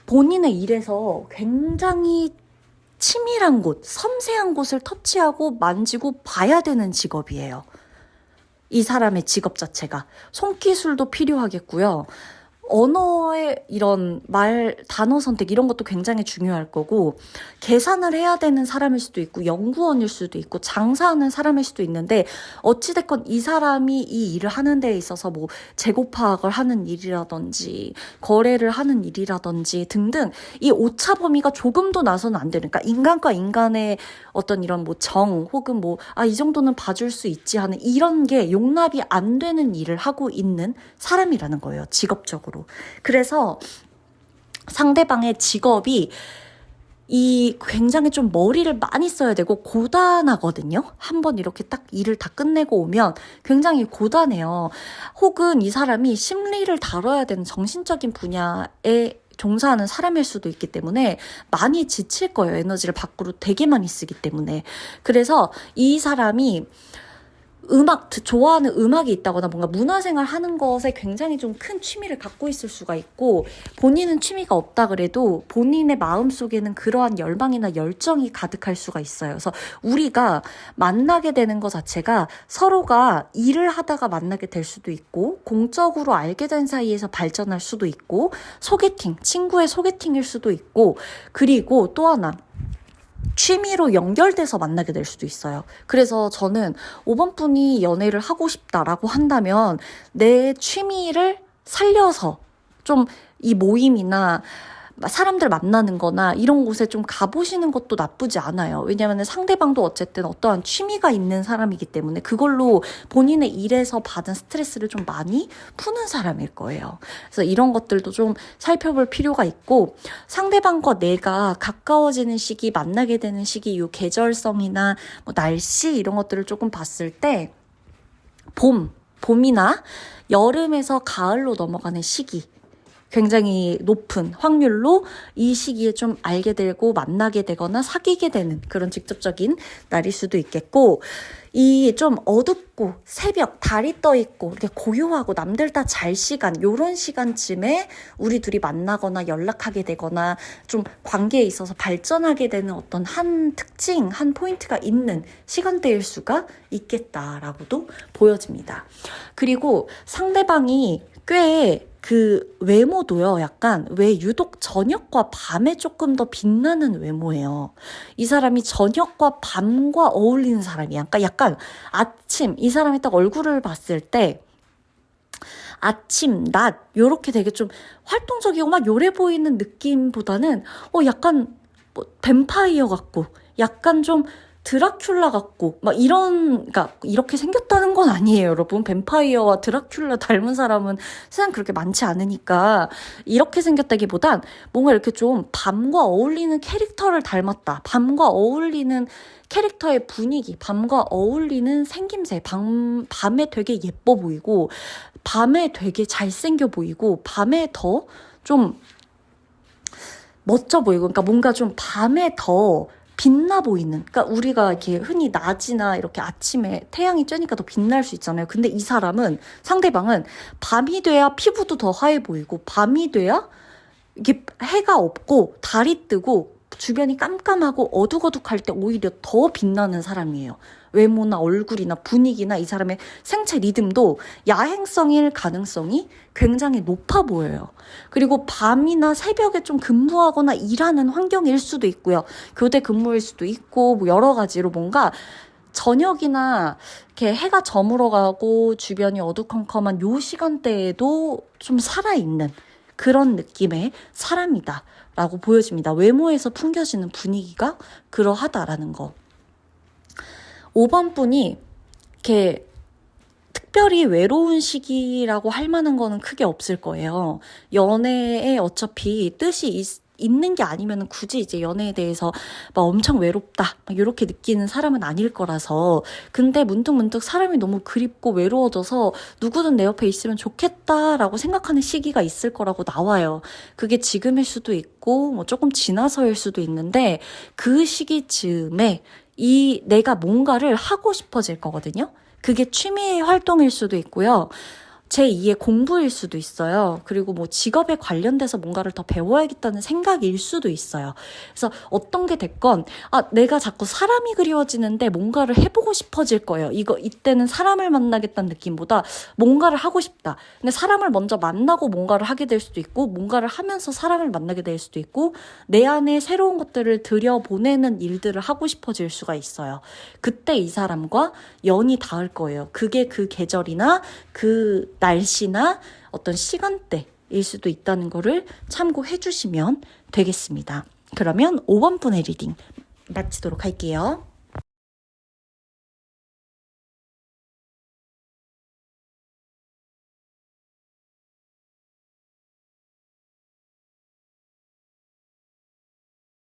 본인의 일에서 굉장히 치밀한 곳, 섬세한 곳을 터치하고 만지고 봐야 되는 직업이에요. 이 사람의 직업 자체가 손기술도 필요하겠고요. 언어의 이런 단어 선택 이런 것도 굉장히 중요할 거고, 계산을 해야 되는 사람일 수도 있고, 연구원일 수도 있고, 장사하는 사람일 수도 있는데, 어찌됐건 이 사람이 이 일을 하는 데에 있어서 뭐 재고 파악을 하는 일이라든지, 거래를 하는 일이라든지 등등, 이 오차 범위가 조금도 나서는 안 되는, 그러니까 인간과 인간의 어떤 이런 뭐 혹은 뭐, 이 정도는 봐줄 수 있지 하는 이런 게 용납이 안 되는 일을 하고 있는 사람이라는 거예요, 직업적으로. 그래서 상대방의 직업이 굉장히 좀 머리를 많이 써야 되고 고단하거든요. 한번 이렇게 딱 일을 다 끝내고 오면 굉장히 고단해요. 혹은 이 사람이 심리를 다뤄야 되는 정신적인 분야에 종사하는 사람일 수도 있기 때문에 많이 지칠 거예요. 에너지를 밖으로 되게 많이 쓰기 때문에. 그래서 이 사람이 좋아하는 음악이 있다거나 뭔가 문화생활 하는 것에 굉장히 좀 큰 취미를 갖고 있을 수가 있고, 본인은 취미가 없다 그래도 본인의 마음속에는 그러한 열망이나 열정이 가득할 수가 있어요. 그래서 우리가 만나게 되는 것 자체가 서로가 일을 하다가 만나게 될 수도 있고, 공적으로 알게 된 사이에서 발전할 수도 있고, 친구의 소개팅일 수도 있고, 그리고 또 하나, 취미로 연결돼서 만나게 될 수도 있어요. 그래서 저는 5번 분이 연애를 하고 싶다라고 한다면 내 취미를 살려서 좀 이 모임이나 사람들 만나는 거나 이런 곳에 좀 가보시는 것도 나쁘지 않아요. 왜냐하면 상대방도 어쨌든 어떠한 취미가 있는 사람이기 때문에 그걸로 본인의 일에서 받은 스트레스를 좀 많이 푸는 사람일 거예요. 그래서 이런 것들도 좀 살펴볼 필요가 있고, 상대방과 내가 가까워지는 시기, 만나게 되는 시기, 이 계절성이나 뭐 날씨 이런 것들을 조금 봤을 때 봄이나 여름에서 가을로 넘어가는 시기, 굉장히 높은 확률로 이 시기에 좀 알게 되고 만나게 되거나 사귀게 되는 그런 직접적인 날일 수도 있겠고, 이 좀 어둡고 새벽 달이 떠 있고 이렇게 고요하고 남들 다 잘 시간, 요런 시간쯤에 우리 둘이 만나거나 연락하게 되거나 좀 관계에 있어서 발전하게 되는 어떤 한 특징, 한 포인트가 있는 시간대일 수가 있겠다라고도 보여집니다. 그리고 상대방이 꽤 외모도요, 약간 왜 유독 저녁과 밤에 조금 더 빛나는 외모예요. 이 사람이 저녁과 밤과 어울리는 사람이야. 그러니까 약간 아침, 이 사람이 딱 얼굴을 봤을 때 아침, 낮, 요렇게 되게 좀 활동적이고 막 요래 보이는 느낌보다는 약간 뭐 뱀파이어 같고 약간 좀 드라큘라 같고 막 그러니까 이렇게 생겼다는 건 아니에요, 여러분. 뱀파이어와 드라큘라 닮은 사람은 세상 그렇게 많지 않으니까 이렇게 생겼다기보단 뭔가 이렇게 좀 밤과 어울리는 캐릭터를 닮았다. 밤과 어울리는 캐릭터의 분위기, 밤과 어울리는 생김새, 밤에 되게 예뻐 보이고 밤에 되게 잘생겨 보이고 밤에 더 좀 멋져 보이고, 그러니까 뭔가 좀 밤에 더 빛나 보이는, 그러니까 우리가 이렇게 흔히 낮이나 이렇게 아침에 태양이 쬐니까 더 빛날 수 있잖아요. 근데 상대방은 밤이 돼야 피부도 더 하얘 보이고, 밤이 돼야 이게 해가 없고 달이 뜨고 주변이 깜깜하고 어둑어둑할 때 오히려 더 빛나는 사람이에요. 외모나 얼굴이나 분위기나 이 사람의 생체 리듬도 야행성일 가능성이 굉장히 높아 보여요. 그리고 밤이나 새벽에 좀 근무하거나 일하는 환경일 수도 있고요. 교대 근무일 수도 있고 뭐 여러 가지로 뭔가 저녁이나 이렇게 해가 저물어가고 주변이 어두컴컴한 요 시간대에도 좀 살아있는 그런 느낌의 사람이다 라고 보여집니다. 외모에서 풍겨지는 분위기가 그러하다라는 거. 5번 분이 이렇게 특별히 외로운 시기라고 할 만한 거는 크게 없을 거예요. 연애에 어차피 뜻이 있는 게 아니면 굳이 이제 연애에 대해서 막 엄청 외롭다 막 이렇게 느끼는 사람은 아닐 거라서. 근데 문득문득 사람이 너무 그립고 외로워져서 누구든 내 옆에 있으면 좋겠다라고 생각하는 시기가 있을 거라고 나와요. 그게 지금일 수도 있고 뭐 조금 지나서일 수도 있는데, 그 시기쯤에 내가 뭔가를 하고 싶어질 거거든요. 그게 취미 활동일 수도 있고요. 제2의 공부일 수도 있어요. 그리고 뭐 직업에 관련돼서 뭔가를 더 배워야겠다는 생각일 수도 있어요. 그래서 어떤 게 됐건, 내가 자꾸 사람이 그리워지는데 뭔가를 해보고 싶어질 거예요. 이때는 사람을 만나겠다는 느낌보다 뭔가를 하고 싶다. 근데 사람을 먼저 만나고 뭔가를 하게 될 수도 있고, 뭔가를 하면서 사람을 만나게 될 수도 있고, 내 안에 새로운 것들을 들여보내는 일들을 하고 싶어질 수가 있어요. 그때 이 사람과 연이 닿을 거예요. 그게 그 계절이나 그 날씨나 어떤 시간대일 수도 있다는 거를 참고해 주시면 되겠습니다. 그러면 5번 분의 리딩 마치도록 할게요.